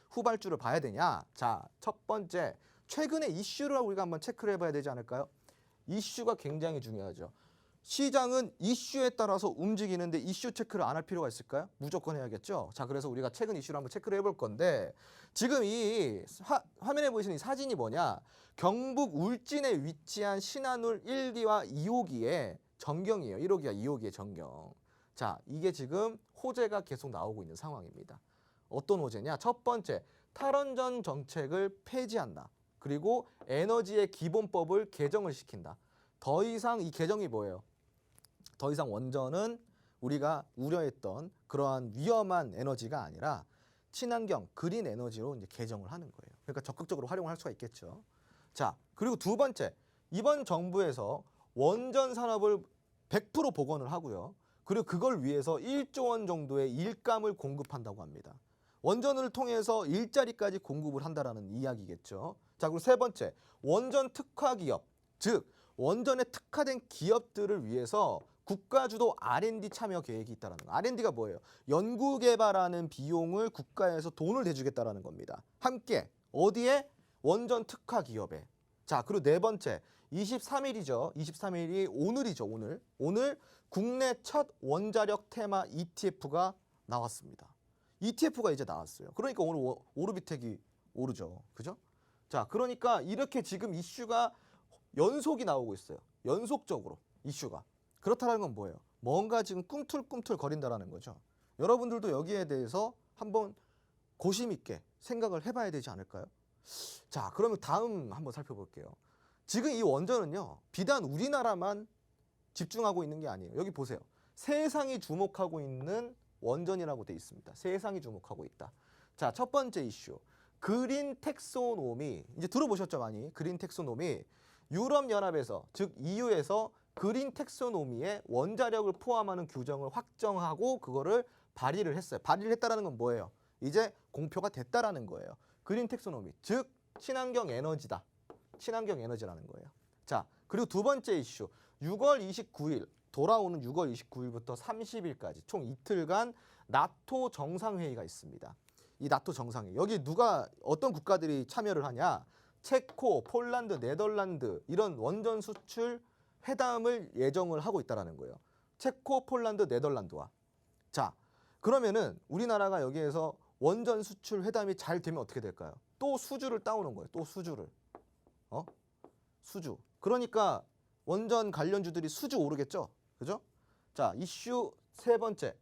후발주를 봐야 되냐? 자, 첫 번째, 최근의 이슈를 우리가 한번 체크를 해봐야 되지 않을까요? 이슈가 굉장히 중요하죠. 시장은 이슈에 따라서 움직이는데 이슈 체크를 안 할 필요가 있을까요? 무조건 해야겠죠. 자, 그래서 우리가 최근 이슈를 한번 체크를 해볼 건데 지금 이 화면에 보이시는 이 사진이 뭐냐? 경북 울진에 위치한 신한울 1기와 2호기의 전경이에요. 1호기와 2호기의 전경. 자, 이게 지금 호재가 계속 나오고 있는 상황입니다. 어떤 호재냐? 첫 번째, 탈원전 정책을 폐지한다. 그리고 에너지의 기본법을 개정을 시킨다. 더 이상 이 개정이 뭐예요? 더 이상 원전은 우리가 우려했던 그러한 위험한 에너지가 아니라 친환경, 그린 에너지로 이제 개정을 하는 거예요. 그러니까 적극적으로 활용을 할 수가 있겠죠. 자, 그리고 두 번째, 이번 정부에서 원전 산업을 100% 복원을 하고요. 그리고 그걸 위해서 1조 원 정도의 일감을 공급한다고 합니다. 원전을 통해서 일자리까지 공급을 한다라는 이야기겠죠. 자, 그리고 세 번째, 원전 특화 기업, 즉 원전에 특화된 기업들을 위해서 국가주도 R&D 참여 계획이 있다는 거. R&D가 뭐예요? 연구 개발하는 비용을 국가에서 돈을 대주겠다라는 겁니다. 함께 어디에? 원전 특화 기업에. 자, 그리고 네 번째 23일이죠. 23일이 오늘이죠. 오늘 국내 첫 원자력 테마 ETF가 나왔습니다. ETF가 이제 나왔어요. 그러니까 오늘 오르비텍이 오르죠. 그죠? 자, 그러니까 이렇게 지금 이슈가 연속이 나오고 있어요. 연속적으로 이슈가. 그렇다는 건 뭐예요? 뭔가 지금 꿈틀꿈틀 거린다라는 거죠. 여러분들도 여기에 대해서 한번 고심 있게 생각을 해봐야 되지 않을까요? 자, 그러면 다음 한번 살펴볼게요. 지금 이 원전은요, 비단 우리나라만 집중하고 있는 게 아니에요. 여기 보세요. 세상이 주목하고 있는 원전이라고 돼 있습니다. 세상이 주목하고 있다. 자, 첫 번째 이슈. 그린 텍소노미. 이제 들어보셨죠, 많이? 그린 텍소노미. 유럽연합에서, 즉 EU에서 그린 텍소노미에 원자력을 포함하는 규정을 확정하고 그거를 발의를 했어요. 발의를 했다라는 건 뭐예요? 이제 공표가 됐다라는 거예요. 그린 텍소노미, 즉 친환경 에너지다. 친환경 에너지라는 거예요. 자, 그리고 두 번째 이슈. 6월 29일, 돌아오는 6월 29일부터 30일까지 총 이틀간 나토 정상회의가 있습니다. 이 나토 정상회의. 여기 어떤 국가들이 참여를 하냐? 체코, 폴란드, 네덜란드 이런 원전 수출 회담을 예정을 하고 있다라는 거예요. 체코, 폴란드, 네덜란드와. 자, 그러면은 우리나라가 여기에서 원전 수출 회담이 잘 되면 어떻게 될까요? 또 수주를 따오는 거예요. 또 수주를. 수주. 그러니까 원전 관련주들이 수주 오르겠죠? 그죠? 자, 이슈 세 번째.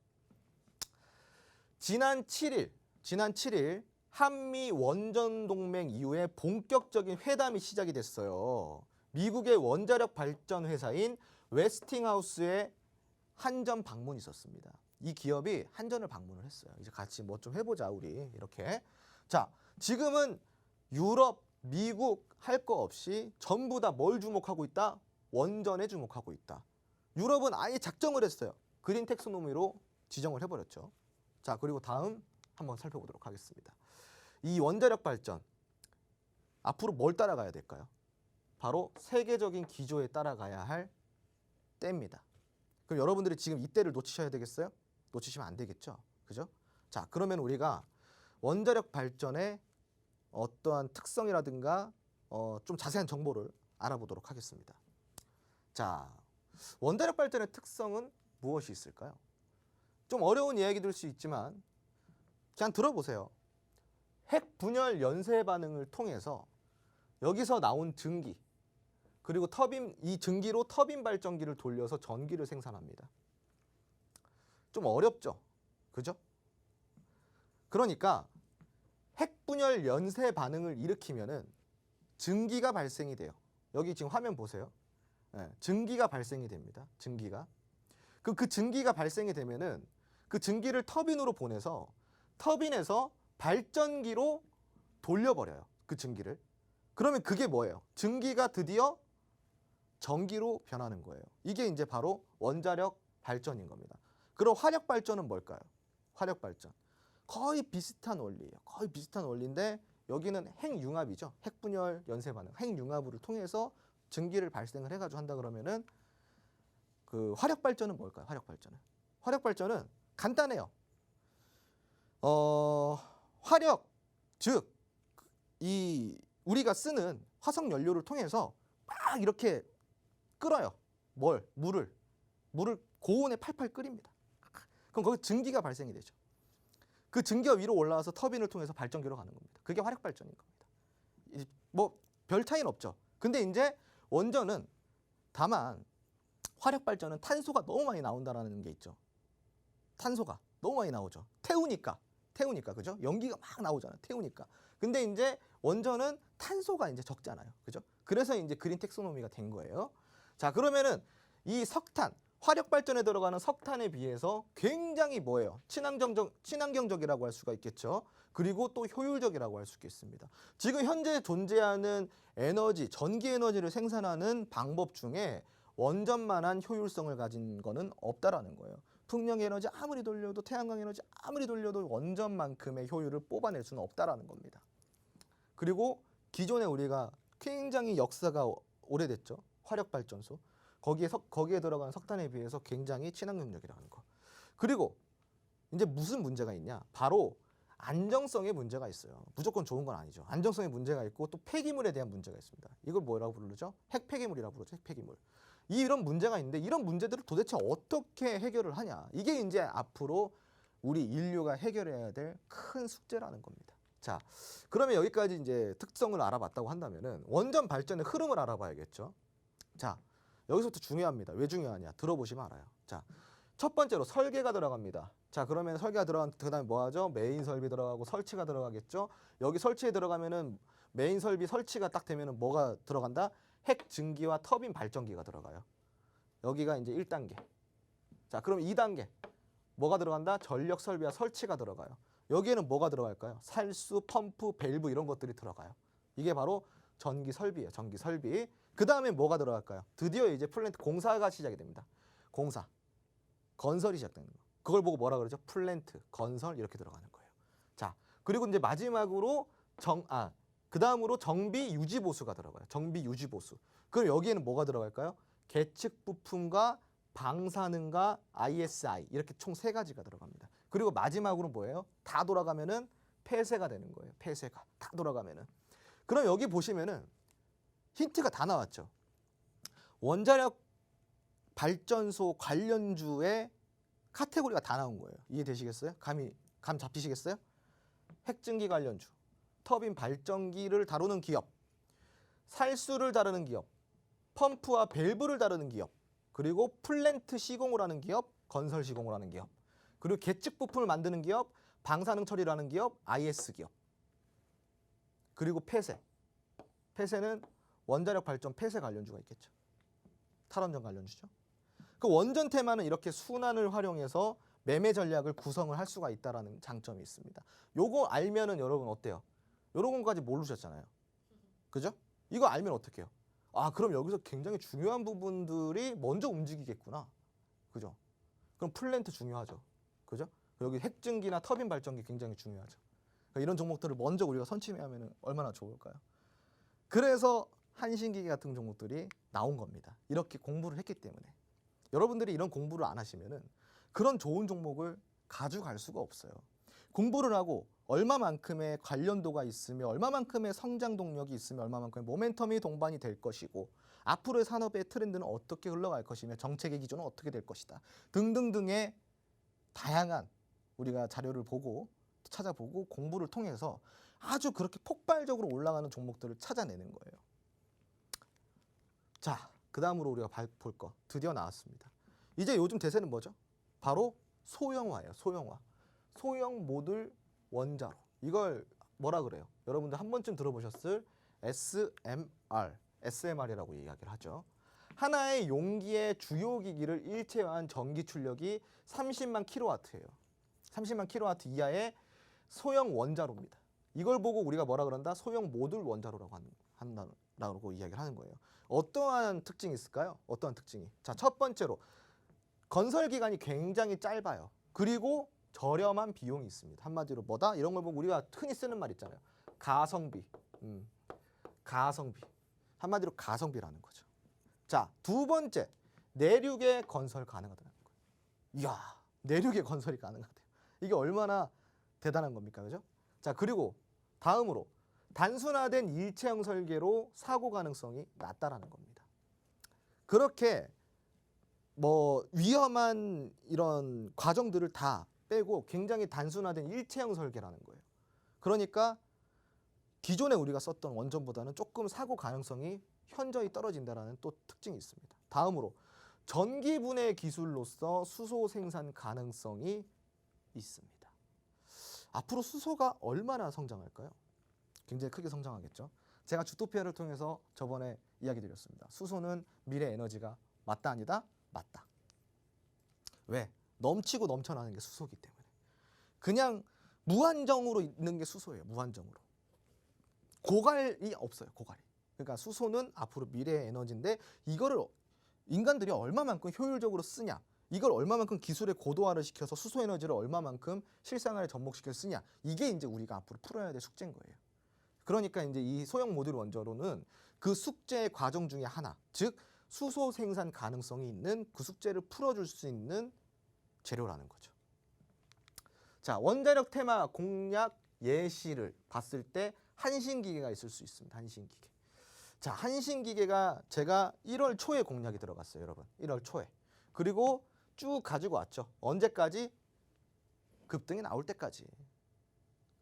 지난 7일 한미 원전 동맹 이후에 본격적인 회담이 시작이 됐어요. 미국의 원자력 발전 회사인 웨스팅하우스의 한전 방문이 있었습니다. 이 기업이 한전을 방문을 했어요. 이제 같이 뭐 좀 해보자 우리 이렇게. 자, 지금은 유럽, 미국 할 거 없이 전부 다 뭘 주목하고 있다? 원전에 주목하고 있다. 유럽은 아예 작정을 했어요. 그린 텍소노미로 지정을 해버렸죠. 자, 그리고 다음 한번 살펴보도록 하겠습니다. 이 원자력 발전 앞으로 뭘 따라가야 될까요? 바로 세계적인 기조에 따라가야 할 때입니다. 그럼 여러분들이 지금 이때를 놓치셔야 되겠어요? 놓치시면 안 되겠죠. 그죠? 자, 그러면 우리가 원자력 발전의 어떠한 특성이라든가 좀 자세한 정보를 알아보도록 하겠습니다. 자, 원자력 발전의 특성은 무엇이 있을까요? 좀 어려운 이야기들 수 있지만 그냥 들어보세요. 핵 분열 연쇄 반응을 통해서 여기서 나온 증기 그리고 이 증기로 터빈 발전기를 돌려서 전기를 생산합니다. 좀 어렵죠? 그죠? 그러니까 핵 분열 연쇄 반응을 일으키면은 증기가 발생이 돼요. 여기 지금 화면 보세요. 네, 증기가 발생이 됩니다. 증기가. 그 증기가 발생이 되면은 그 증기를 터빈으로 보내서 터빈에서 발전기로 돌려버려요. 그 증기를. 그러면 그게 뭐예요? 증기가 드디어 전기로 변하는 거예요. 이게 이제 바로 원자력 발전인 겁니다. 그럼 화력 발전은 뭘까요? 화력 발전. 거의 비슷한 원리예요. 거의 비슷한 원리인데 여기는 핵융합이죠. 핵분열 연쇄 반응. 핵융합을 통해서 증기를 발생을 해가지고 한다 그러면은 그 화력 발전은 뭘까요? 화력 발전은. 화력 발전은 간단해요. 화력, 즉 이 우리가 쓰는 화석 연료를 통해서 막 이렇게 끓어요. 물을 고온에 팔팔 끓입니다. 그럼 거기 증기가 발생이 되죠. 그 증기가 위로 올라와서 터빈을 통해서 발전기로 가는 겁니다. 그게 화력 발전인 겁니다. 뭐 별 차이는 없죠. 근데 이제 원전은 다만 화력 발전은 탄소가 너무 많이 나온다라는 게 있죠. 탄소가 너무 많이 나오죠. 태우니까 그죠? 연기가 막 나오잖아요. 태우니까. 근데 이제 원전은 탄소가 이제 적잖아요. 그죠? 그래서 이제 그린 텍소노미가 된 거예요. 자, 그러면은 이 석탄, 화력 발전에 들어가는 석탄에 비해서 굉장히 뭐예요? 친환경적이라고 할 수가 있겠죠. 그리고 또 효율적이라고 할 수 있겠습니다. 지금 현재 존재하는 에너지, 전기 에너지를 생산하는 방법 중에 원전만한 효율성을 가진 거는 없다라는 거예요. 풍력 에너지 아무리 돌려도 태양광 에너지 아무리 돌려도 원전만큼의 효율을 뽑아낼 수는 없다라는 겁니다. 그리고 기존에 우리가 굉장히 역사가 오래됐죠. 화력 발전소. 거기에 들어가는 석탄에 비해서 굉장히 친환경적이라는 거. 그리고 이제 무슨 문제가 있냐? 바로 안정성에 문제가 있어요. 무조건 좋은 건 아니죠. 안정성에 문제가 있고 또 폐기물에 대한 문제가 있습니다. 이걸 뭐라고 부르죠? 핵폐기물이라고 부르죠. 핵폐기물. 이런 문제가 있는데 이런 문제들을 도대체 어떻게 해결을 하냐? 이게 이제 앞으로 우리 인류가 해결해야 될 큰 숙제라는 겁니다. 자, 그러면 여기까지 이제 특성을 알아봤다고 한다면은 원전 발전의 흐름을 알아봐야겠죠. 자, 여기서부터 중요합니다. 왜 중요하냐? 들어보시면 알아요. 자, 첫 번째로 설계가 들어갑니다. 자, 그러면 설계가 들어간 그다음에 뭐 하죠? 메인 설비 들어가고 설치가 들어가겠죠. 여기 설치에 들어가면은 메인 설비 설치가 딱 되면은 뭐가 들어간다? 핵 증기와 터빈 발전기가 들어가요. 여기가 이제 1단계. 자, 그럼 2단계. 뭐가 들어간다? 전력 설비와 설치가 들어가요. 여기에는 뭐가 들어갈까요? 살수, 펌프, 밸브 이런 것들이 들어가요. 이게 바로 전기 설비예요. 전기 설비. 그다음에 뭐가 들어갈까요? 드디어 이제 플랜트 공사가 시작이 됩니다. 공사. 건설이 시작되는 거. 그걸 보고 뭐라 그러죠? 플랜트, 건설 이렇게 들어가는 거예요. 자, 그리고 이제 마지막으로 그다음으로 정비 유지 보수가 들어가요. 정비 유지 보수. 그럼 여기에는 뭐가 들어갈까요? 계측 부품과 방사능과 ISI 이렇게 총 3가지가 들어갑니다. 그리고 마지막으로 뭐예요? 다 돌아가면은 폐쇄가 되는 거예요. 폐쇄가 다 돌아가면은. 그럼 여기 보시면은 힌트가 다 나왔죠. 원자력 발전소 관련주의 카테고리가 다 나온 거예요. 이해되시겠어요? 감 잡히시겠어요? 핵증기 관련주, 터빈 발전기를 다루는 기업, 살수를 다루는 기업, 펌프와 밸브를 다루는 기업, 그리고 플랜트 시공을 하는 기업, 건설 시공을 하는 기업, 그리고 계측 부품을 만드는 기업, 방사능 처리를 하는 기업, IS 기업, 그리고 폐쇄. 폐쇄는 원자력 발전 폐쇄 관련주가 있겠죠. 탈원전 관련주죠. 그 원전 테마는 이렇게 순환을 활용해서 매매 전략을 구성을 할 수가 있다라는 장점이 있습니다. 요거 알면은 여러분 어때요? 요런 것까지 모르셨잖아요. 그죠? 이거 알면 어떡해요? 아, 그럼 여기서 굉장히 중요한 부분들이 먼저 움직이겠구나. 그죠? 그럼 플랜트 중요하죠. 그죠? 여기 핵증기나 터빈 발전기 굉장히 중요하죠. 그러니까 이런 종목들을 먼저 우리가 선취하면 얼마나 좋을까요? 그래서 한신기계 같은 종목들이 나온 겁니다. 이렇게 공부를 했기 때문에. 여러분들이 이런 공부를 안 하시면은 그런 좋은 종목을 가져갈 수가 없어요. 공부를 하고 얼마만큼의 관련도가 있으며 얼마만큼의 성장 동력이 있으며 얼마만큼의 모멘텀이 동반이 될 것이고 앞으로의 산업의 트렌드는 어떻게 흘러갈 것이며 정책의 기조는 어떻게 될 것이다 등등등의 다양한 우리가 자료를 보고 찾아보고 공부를 통해서 아주 그렇게 폭발적으로 올라가는 종목들을 찾아내는 거예요. 자, 그 다음으로 우리가 볼 거 드디어 나왔습니다. 이제 요즘 대세는 뭐죠? 바로 소형화예요. 소형화. 소형 모듈 원자로. 이걸 뭐라 그래요? 여러분들 한 번쯤 들어보셨을 SMR이라고 이야기를 하죠. 하나의 용기의 주요 기기를 일체화한 전기 출력이 30만 킬로와트예요. 30만 킬로와트 이하의 소형 원자로입니다. 이걸 보고 우리가 뭐라 그런다? 소형 모듈 원자로라고 한다라고 이야기를 하는 거예요. 어떠한 특징이 있을까요? 어떠한 특징이? 자, 첫 번째로 건설 기간이 굉장히 짧아요. 그리고 저렴한 비용이 있습니다. 한마디로 뭐다? 이런 걸 보고 우리가 흔히 쓰는 말 있잖아요. 가성비. 가성비. 한마디로 가성비라는 거죠. 자, 두 번째. 내륙에 건설 가능하다는 거예요. 이야, 내륙에 건설이 가능하대요. 이게 얼마나 대단한 겁니까? 그죠? 자, 그리고 다음으로 단순화된 일체형 설계로 사고 가능성이 낮다라는 겁니다. 그렇게 뭐 위험한 이런 과정들을 다 빼고 굉장히 단순화된 일체형 설계라는 거예요. 그러니까 기존에 우리가 썼던 원전보다는 조금 사고 가능성이 현저히 떨어진다라는 또 특징이 있습니다. 다음으로 전기 분해 기술로서 수소 생산 가능성이 있습니다. 앞으로 수소가 얼마나 성장할까요? 굉장히 크게 성장하겠죠. 제가 주토피아를 통해서 저번에 이야기 드렸습니다. 수소는 미래 에너지가 맞다 아니다? 맞다. 왜? 넘치고 넘쳐나는 게 수소이기 때문에. 그냥 무한정으로 있는 게 수소예요. 무한정으로. 고갈이 없어요. 고갈이. 그러니까 수소는 앞으로 미래의 에너지인데 이거를 인간들이 얼마만큼 효율적으로 쓰냐. 이걸 얼마만큼 기술의 고도화를 시켜서 수소 에너지를 얼마만큼 실생활에 접목시켜서 쓰냐. 이게 이제 우리가 앞으로 풀어야 될 숙제인 거예요. 그러니까 이제 이 소형 모듈 원자로는 그 숙제의 과정 중에 하나. 즉 수소 생산 가능성이 있는 그 숙제를 풀어줄 수 있는 재료라는 거죠. 자, 원자력 테마 공략 예시를 봤을 때 한신기계가 있을 수 있습니다. 한신기계. 자, 한신기계가 제가 1월 초에 공략이 들어갔어요, 여러분. 1월 초에. 그리고 쭉 가지고 왔죠. 언제까지? 급등이 나올 때까지.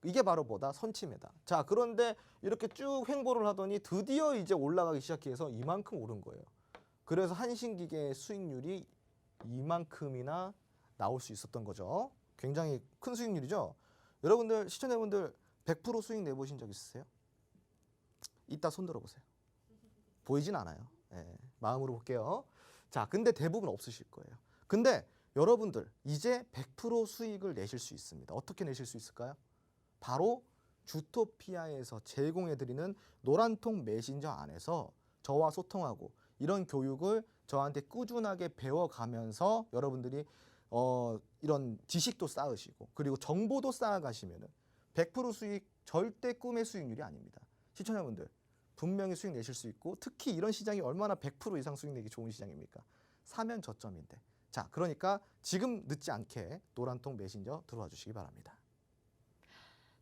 이게 바로 뭐다? 선침해다. 자, 그런데 이렇게 쭉 횡보를 하더니 드디어 이제 올라가기 시작해서 이만큼 오른 거예요. 그래서 한신기계의 수익률이 이만큼이나 나올 수 있었던 거죠. 굉장히 큰 수익률이죠. 여러분들, 시청자분들 100% 수익 내보신 적 있으세요? 이따 손 들어보세요. 보이진 않아요. 네, 마음으로 볼게요. 자, 근데 대부분 없으실 거예요. 근데 여러분들 이제 100% 수익을 내실 수 있습니다. 어떻게 내실 수 있을까요? 바로 주토피아에서 제공해드리는 노란통 메신저 안에서 저와 소통하고 이런 교육을 저한테 꾸준하게 배워가면서 여러분들이 이런 지식도 쌓으시고 그리고 정보도 쌓아가시면은 100% 수익 절대 꿈의 수익률이 아닙니다. 시청자분들 분명히 수익 내실 수 있고 특히 이런 시장이 얼마나 100% 이상 수익 내기 좋은 시장입니까? 사면 저점인데. 자, 그러니까 지금 늦지 않게 노란통 메신저 들어와 주시기 바랍니다.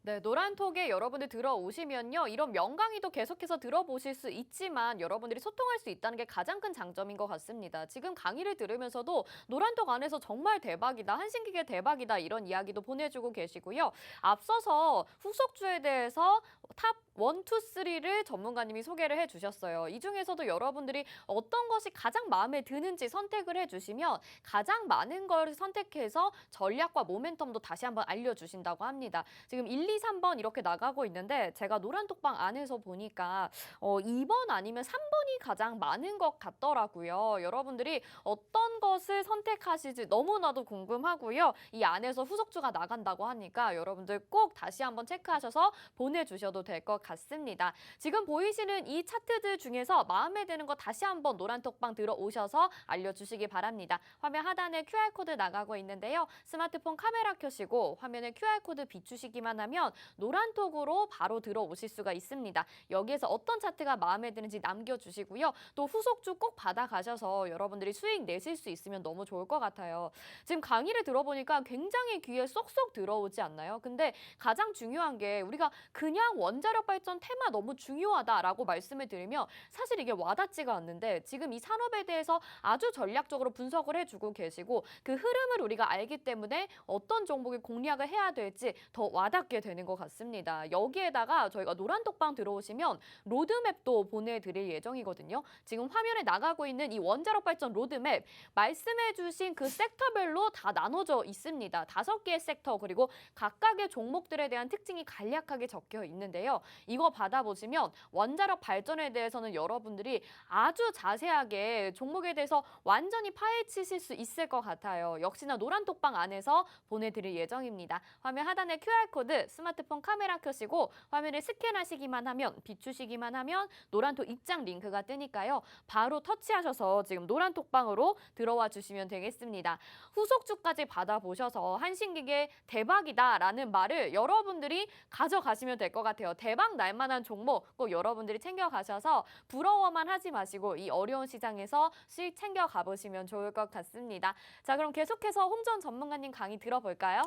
네, 노란톡에 여러분들 들어오시면요. 이런 명강의도 계속해서 들어보실 수 있지만 여러분들이 소통할 수 있다는 게 가장 큰 장점인 것 같습니다. 지금 강의를 들으면서도 노란톡 안에서 정말 대박이다, 한신기계 대박이다 이런 이야기도 보내주고 계시고요. 앞서서 후속주에 대해서 탑 1, 2, 3를 전문가님이 소개를 해주셨어요. 이 중에서도 여러분들이 어떤 것이 가장 마음에 드는지 선택을 해주시면 가장 많은 걸 선택해서 전략과 모멘텀도 다시 한번 알려주신다고 합니다. 지금 1, 2, 3번 이렇게 나가고 있는데 제가 노란톡방 안에서 보니까 2번 아니면 3번이 가장 많은 것 같더라고요. 여러분들이 어떤 것을 선택하실지 너무나도 궁금하고요. 이 안에서 후속주가 나간다고 하니까 여러분들 꼭 다시 한번 체크하셔서 보내주셔도 될 것 같습니다. 지금 보이시는 이 차트들 중에서 마음에 드는 거 다시 한번 노란톡방 들어오셔서 알려주시기 바랍니다. 화면 하단에 QR코드 나가고 있는데요. 스마트폰 카메라 켜시고 화면에 QR코드 비추시기만 하면 노란톡으로 바로 들어오실 수가 있습니다. 여기에서 어떤 차트가 마음에 드는지 남겨주시고요. 또 후속주 꼭 받아가셔서 여러분들이 수익 내실 수 있으면 너무 좋을 것 같아요. 지금 강의를 들어보니까 굉장히 귀에 쏙쏙 들어오지 않나요? 근데 가장 중요한 게 우리가 그냥 원자력 발전 테마 너무 중요하다라고 말씀을 드리면 사실 이게 와닿지가 않는데 지금 이 산업에 대해서 아주 전략적으로 분석을 해주고 계시고 그 흐름을 우리가 알기 때문에 어떤 종목을 공략을 해야 될지 더 와닿게 되는 것 같습니다. 여기에다가 저희가 노란톡방 들어오시면 로드맵도 보내드릴 예정이거든요. 지금 화면에 나가고 있는 이 원자력 발전 로드맵 말씀해주신 그 섹터별로 다 나눠져 있습니다. 5개의 섹터 그리고 각각의 종목들에 대한 특징이 간략하게 적혀 있는데요. 이거 받아보시면 원자력 발전에 대해서는 여러분들이 아주 자세하게 종목에 대해서 완전히 파헤치실 수 있을 것 같아요. 역시나 노란톡방 안에서 보내드릴 예정입니다. 화면 하단에 QR코드 스마트폰 카메라 켜시고 화면을 스캔하시기만 하면 비추시기만 하면 노란톡 입장 링크가 뜨니까요. 바로 터치하셔서 지금 노란톡방으로 들어와 주시면 되겠습니다. 후속주까지 받아보셔서 한신기계 대박이다라는 말을 여러분들이 가져가시면 될 것 같아요. 대박 날 만한 종목 꼭 여러분들이 챙겨가셔서 부러워만 하지 마시고 이 어려운 시장에서 수익 챙겨가 보시면 좋을 것 같습니다. 자, 그럼 계속해서 홍전 전문가님 강의 들어볼까요?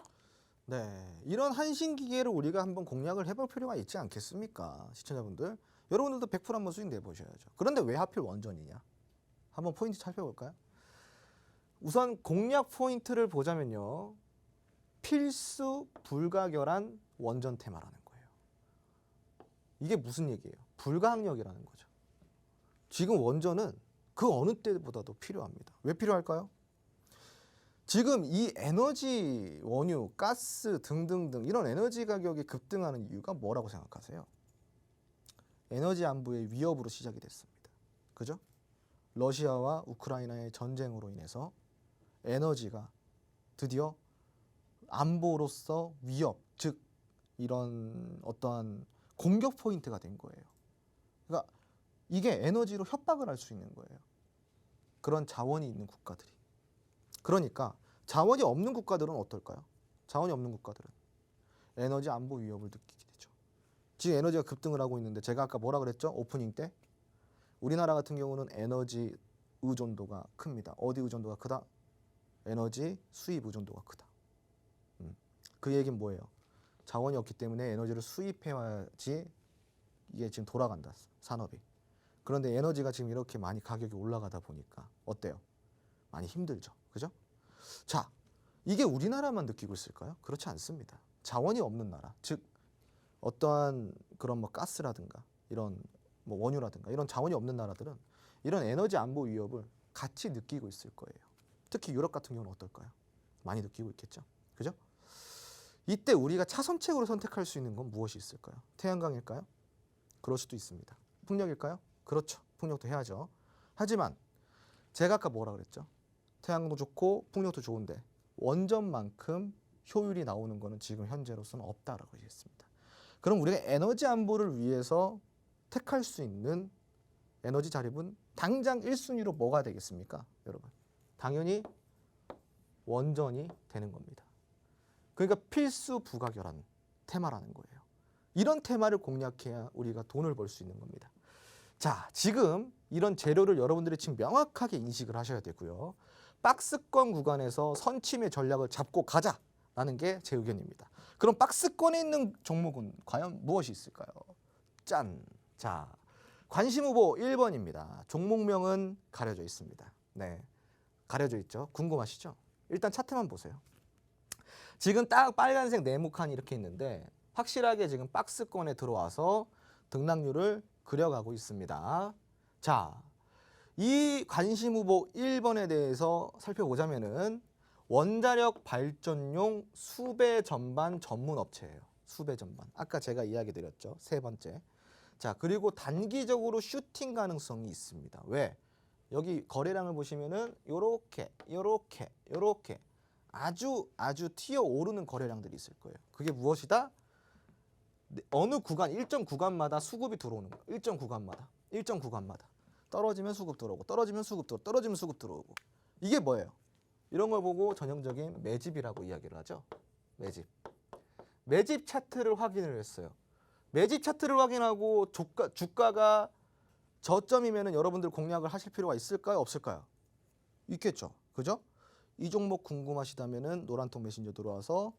네, 이런 한신기계를 우리가 한번 공략을 해볼 필요가 있지 않겠습니까? 시청자분들. 여러분들도 100% 한번 수익 내보셔야죠. 그런데 왜 하필 원전이냐? 한번 포인트 살펴볼까요? 우선 공략 포인트를 보자면요. 필수 불가결한 원전 테마라는 거예요. 이게 무슨 얘기예요? 불가항력이라는 거죠. 지금 원전은 그 어느 때보다도 필요합니다. 왜 필요할까요? 지금 이 에너지, 원유, 가스 등등등 이런 에너지 가격이 급등하는 이유가 뭐라고 생각하세요? 에너지 안보의 위협으로 시작이 됐습니다. 그죠? 러시아와 우크라이나의 전쟁으로 인해서 에너지가 드디어 안보로서 위협, 즉 이런 어떠한 공격 포인트가 된 거예요. 그러니까 이게 에너지로 협박을 할 수 있는 거예요. 그런 자원이 있는 국가들이. 그러니까 자원이 없는 국가들은 어떨까요? 자원이 없는 국가들은 에너지 안보 위협을 느끼게 되죠. 지금 에너지가 급등을 하고 있는데 제가 아까 뭐라 그랬죠? 오프닝 때 우리나라 같은 경우는 에너지 의존도가 큽니다. 어디 의존도가 크다? 에너지 수입 의존도가 크다. 그 얘기는 뭐예요? 자원이 없기 때문에 에너지를 수입해야지 이게 지금 돌아간다, 산업이. 그런데 에너지가 지금 이렇게 많이 가격이 올라가다 보니까 어때요? 많이 힘들죠. 그죠? 자, 이게 우리나라만 느끼고 있을까요? 그렇지 않습니다. 자원이 없는 나라, 즉 어떠한 그런 뭐 가스라든가 이런 뭐 원유라든가 이런 자원이 없는 나라들은 이런 에너지 안보 위협을 같이 느끼고 있을 거예요. 특히 유럽 같은 경우는 어떨까요? 많이 느끼고 있겠죠. 그죠? 이때 우리가 차선책으로 선택할 수 있는 건 무엇이 있을까요? 태양광일까요? 그럴 수도 있습니다. 풍력일까요? 그렇죠. 풍력도 해야죠. 하지만 제가 아까 뭐라 그랬죠? 태양도 좋고 풍력도 좋은데 원전만큼 효율이 나오는 거는 지금 현재로서는 없다라고 얘기했습니다. 그럼 우리가 에너지 안보를 위해서 택할 수 있는 에너지 자립은 당장 1순위로 뭐가 되겠습니까? 여러분, 당연히 원전이 되는 겁니다. 그러니까 필수 부가결한 테마라는 거예요. 이런 테마를 공략해야 우리가 돈을 벌 수 있는 겁니다. 자, 지금 이런 재료를 여러분들이 지금 명확하게 인식을 하셔야 되고요. 박스권 구간에서 선침의 전략을 잡고 가자라는 게 제 의견입니다. 그럼 박스권에 있는 종목은 과연 무엇이 있을까요? 짠! 자, 관심 후보 1번입니다. 종목명은 가려져 있습니다. 네, 가려져 있죠. 궁금하시죠? 일단 차트만 보세요. 지금 딱 빨간색 네모칸이 이렇게 있는데 확실하게 지금 박스권에 들어와서 등락률을 그려가고 있습니다. 자, 이 관심 후보 1번에 대해서 살펴보자면은 원자력 발전용 수배 전반 전문 업체예요. 수배 전반. 아까 제가 이야기 드렸죠. 세 번째. 자, 그리고 단기적으로 슈팅 가능성이 있습니다. 왜? 여기 거래량을 보시면은 요렇게 아주 튀어 오르는 거래량들이 있을 거예요. 그게 무엇이다? 어느 구간, 일정 구간마다 수급이 들어오는 거예요. 일정 구간마다. 떨어지면 수급 들어오고, 떨어지면 수급 들어오고, 떨어지면 수급 들어오고. 이게 뭐예요? 이런 걸 보고 전형적인 매집이라고 이야기를 하죠. 매집 차트를 확인을 했어요. 매집 차트를 확인하고 주가가 저점이면은 여러분들 공략을 하실 필요가 있을까요? 없을까요? 있겠죠. 그죠? 이 종목 궁금하시다면은 노란통 메신저 들어와서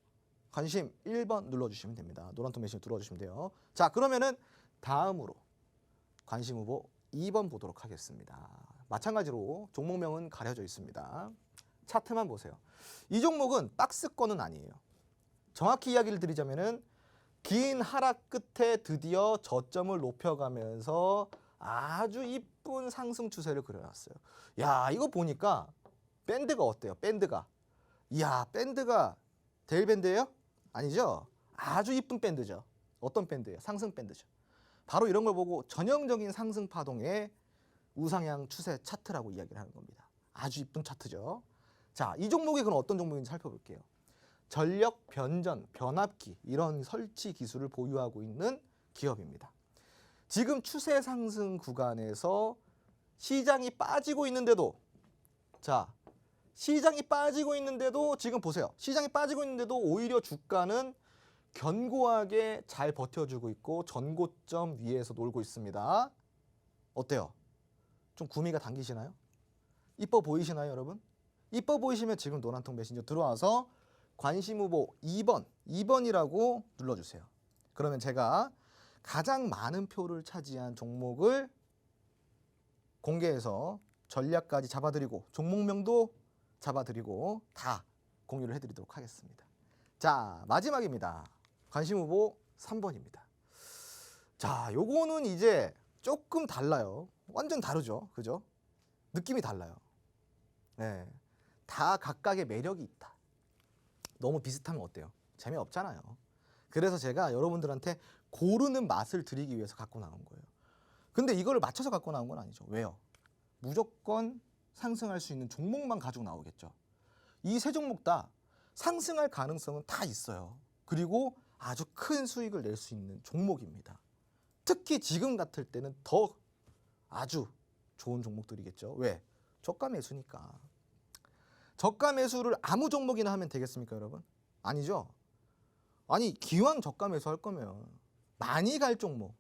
관심 1번 눌러주시면 됩니다. 노란통 메신저 들어와주시면 돼요. 자, 그러면은 다음으로 관심 후보 2번 보도록 하겠습니다. 마찬가지로 종목명은 가려져 있습니다. 차트만 보세요. 이 종목은 박스권은 아니에요. 정확히 이야기를 드리자면은 긴 하락 끝에 드디어 저점을 높여가면서 아주 이쁜 상승 추세를 그려놨어요. 야, 이거 보니까 밴드가 어때요? 밴드가. 이야, 밴드가 데일 밴드예요? 아니죠? 아주 이쁜 밴드죠. 어떤 밴드예요? 상승 밴드죠. 바로 이런 걸 보고 전형적인 상승 파동의 우상향 추세 차트라고 이야기를 하는 겁니다. 아주 이쁜 차트죠. 자, 이 종목이 그럼 어떤 종목인지 살펴볼게요. 전력 변전, 변압기 이런 설치 기술을 보유하고 있는 기업입니다. 지금 추세 상승 구간에서 시장이 빠지고 있는데도 지금 보세요. 시장이 빠지고 있는데도 오히려 주가는 견고하게 잘 버텨주고 있고 전고점 위에서 놀고 있습니다. 어때요? 좀 구미가 당기시나요? 이뻐 보이시나요, 여러분? 이뻐 보이시면 지금 노란통 메신저 들어와서 관심 후보 2번이라고 눌러주세요. 그러면 제가 가장 많은 표를 차지한 종목을 공개해서 전략까지 잡아드리고 종목명도 잡아드리고 다 공유를 해드리도록 하겠습니다. 자, 마지막입니다. 관심 후보 3번입니다. 자, 요거는 이제 조금 달라요. 완전 다르죠. 그죠? 느낌이 달라요. 네, 다 각각의 매력이 있다. 너무 비슷하면 어때요? 재미없잖아요. 그래서 제가 여러분들한테 고르는 맛을 드리기 위해서 갖고 나온 거예요. 근데 이거를 맞춰서 갖고 나온 건 아니죠. 왜요? 무조건 상승할 수 있는 종목만 가지고 나오겠죠. 이 세 종목 다 상승할 가능성은 다 있어요. 그리고 아주 큰 수익을 낼 수 있는 종목입니다. 특히 지금 같을 때는 더 아주 좋은 종목들이겠죠. 왜? 저가 매수니까. 저가 매수를 아무 종목이나 하면 되겠습니까, 여러분? 아니죠. 아니, 기왕 저가 매수 할 거면 많이 갈 종목,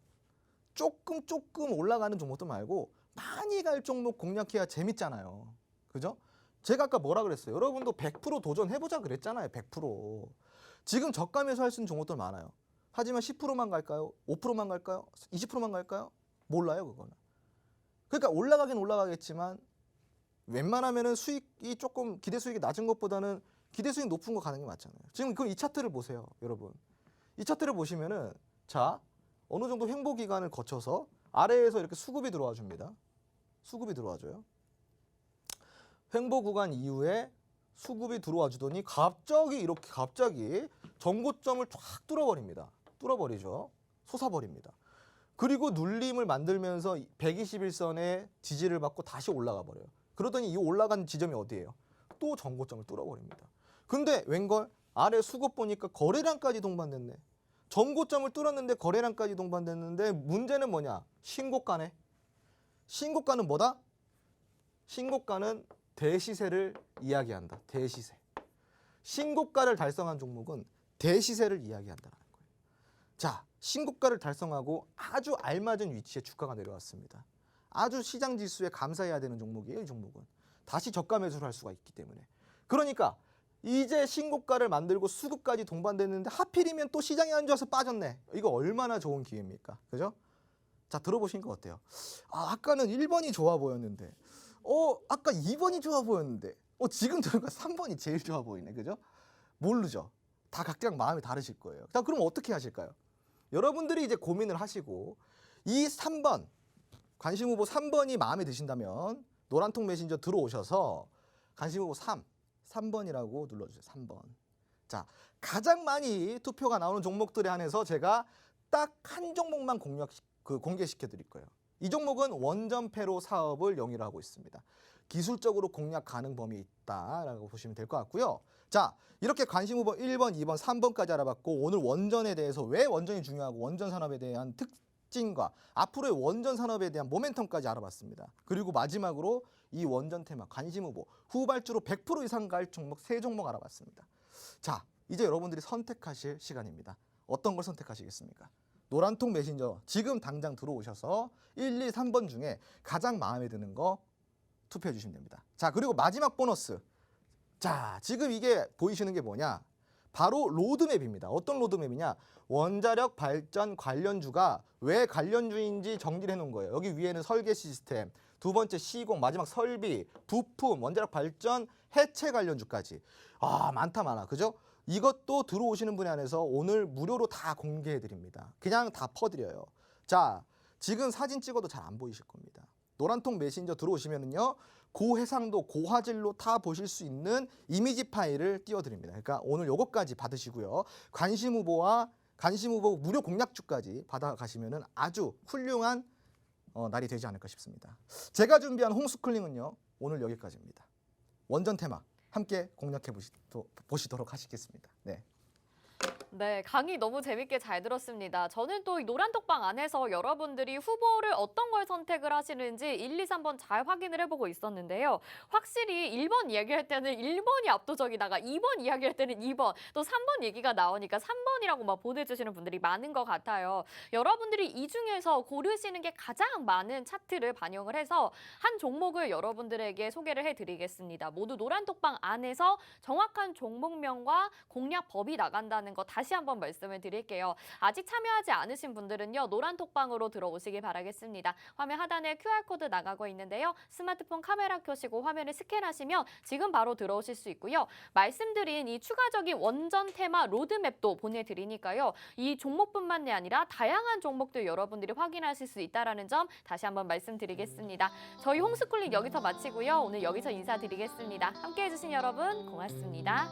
조금 올라가는 종목도 말고 많이 갈 종목 공략해야 재밌잖아요. 그죠? 제가 아까 뭐라 그랬어요? 여러분도 100% 도전해보자 그랬잖아요. 100%. 지금 저가에서 할 수 있는 종목들 많아요. 하지만 10%만 갈까요? 5%만 갈까요? 20%만 갈까요? 몰라요, 그거는. 그러니까 올라가긴 올라가겠지만 웬만하면은 수익이 조금 기대 수익이 낮은 것보다는 기대 수익 높은 거 가는 게 맞잖아요. 지금 그 이 차트를 보세요, 여러분. 이 차트를 보시면은 자, 어느 정도 횡보 기간을 거쳐서 아래에서 이렇게 수급이 들어와 줍니다. 수급이 들어와 줘요. 횡보 구간 이후에 수급이 들어와 주더니 갑자기 이렇게 갑자기 전고점을 쫙 뚫어버립니다. 뚫어버리죠. 솟아버립니다. 그리고 눌림을 만들면서 121선의 지지를 받고 다시 올라가 버려요. 그러더니 이 올라간 지점이 어디예요? 또 전고점을 뚫어버립니다. 근데 웬걸 아래 수급 보니까 거래량까지 동반됐네. 전고점을 뚫었는데 거래량까지 동반됐는데 문제는 뭐냐? 신고가네. 신고가는 뭐다? 신고가는 대시세를 이야기한다. 대시세. 신고가를 달성한 종목은 대시세를 이야기한다는 거예요. 자, 신고가를 달성하고 아주 알맞은 위치에 주가가 내려왔습니다. 아주 시장 지수에 감사해야 되는 종목이에요. 이 종목은. 다시 저가 매수를 할 수가 있기 때문에. 그러니까 이제 신고가를 만들고 수급까지 동반됐는데 하필이면 또 시장이 안 좋아서 빠졌네. 이거 얼마나 좋은 기회입니까? 그죠? 자, 들어보시니까 어때요? 아까는 1번이 좋아 보였는데 아까 2번이 좋아 보였는데 지금 들어가 3번이 제일 좋아 보이네. 그죠? 모르죠. 다 각각 마음이 다르실 거예요. 자, 그럼 어떻게 하실까요? 여러분들이 이제 고민을 하시고 이 3번 관심 후보 3번이 마음에 드신다면 노란통 메신저 들어오셔서 관심 후보 3번이라고 눌러주세요. 3번. 자, 가장 많이 투표가 나오는 종목들에 한해서 제가 딱 한 종목만 공개시켜 드릴 거예요. 이 종목은 원전폐로 사업을 영위를 하고 있습니다. 기술적으로 공략 가능 범위 있다라고 보시면 될 것 같고요. 자, 이렇게 관심 후보 1번, 2번, 3번까지 알아봤고 오늘 원전에 대해서 왜 원전이 중요하고 원전 산업에 대한 특징과 앞으로의 원전 산업에 대한 모멘텀까지 알아봤습니다. 그리고 마지막으로 이 원전 테마 관심 후보 후발주로 100% 이상 갈 종목 3종목 알아봤습니다. 자, 이제 여러분들이 선택하실 시간입니다. 어떤 걸 선택하시겠습니까? 노란통 메신저 지금 당장 들어오셔서 1, 2, 3번 중에 가장 마음에 드는 거 투표해 주시면 됩니다. 자, 그리고 마지막 보너스. 자, 지금 이게 보이시는 게 뭐냐? 바로 로드맵입니다. 어떤 로드맵이냐? 원자력 발전 관련주가 왜 관련주인지 정리를 해놓은 거예요. 여기 위에는 설계 시스템, 두 번째 시공, 마지막 설비, 부품, 원자력 발전, 해체 관련주까지. 많다 많아. 그죠? 이것도 들어오시는 분에 한해서 오늘 무료로 다 공개해 드립니다. 그냥 다 퍼드려요. 자, 지금 사진 찍어도 잘 안 보이실 겁니다. 노란통 메신저 들어오시면은요, 고해상도, 고화질로 다 보실 수 있는 이미지 파일을 띄워드립니다. 그러니까 오늘 요것까지 받으시고요. 관심 후보 무료 공략주까지 받아가시면은 아주 훌륭한 날이 되지 않을까 싶습니다. 제가 준비한 홈스쿨링은요, 오늘 여기까지입니다. 원전 테마 함께 공략해 보시도록 하시겠습니다. 네. 네, 강의 너무 재밌게 잘 들었습니다. 저는 또 이 노란톡방 안에서 여러분들이 후보를 어떤 걸 선택을 하시는지 1, 2, 3번 잘 확인을 해보고 있었는데요. 확실히 1번 이야기할 때는 1번이 압도적이다가 2번 이야기할 때는 2번, 또 3번 얘기가 나오니까 3번이라고 막 보내주시는 분들이 많은 것 같아요. 여러분들이 이 중에서 고르시는 게 가장 많은 차트를 반영을 해서 한 종목을 여러분들에게 소개를 해드리겠습니다. 모두 노란톡방 안에서 정확한 종목명과 공략 법이 나간다는 거 다시 한번 말씀을 드릴게요. 아직 참여하지 않으신 분들은요, 노란톡방으로 들어오시기 바라겠습니다. 화면 하단에 QR코드 나가고 있는데요. 스마트폰 카메라 켜시고 화면을 스캔하시면 지금 바로 들어오실 수 있고요. 말씀드린 이 추가적인 원전 테마 로드맵도 보내드리니까요. 이 종목뿐만이 아니라 다양한 종목들 여러분들이 확인하실 수 있다는 점 다시 한번 말씀드리겠습니다. 저희 홈스쿨링 여기서 마치고요. 오늘 여기서 인사드리겠습니다. 함께해 주신 여러분 고맙습니다.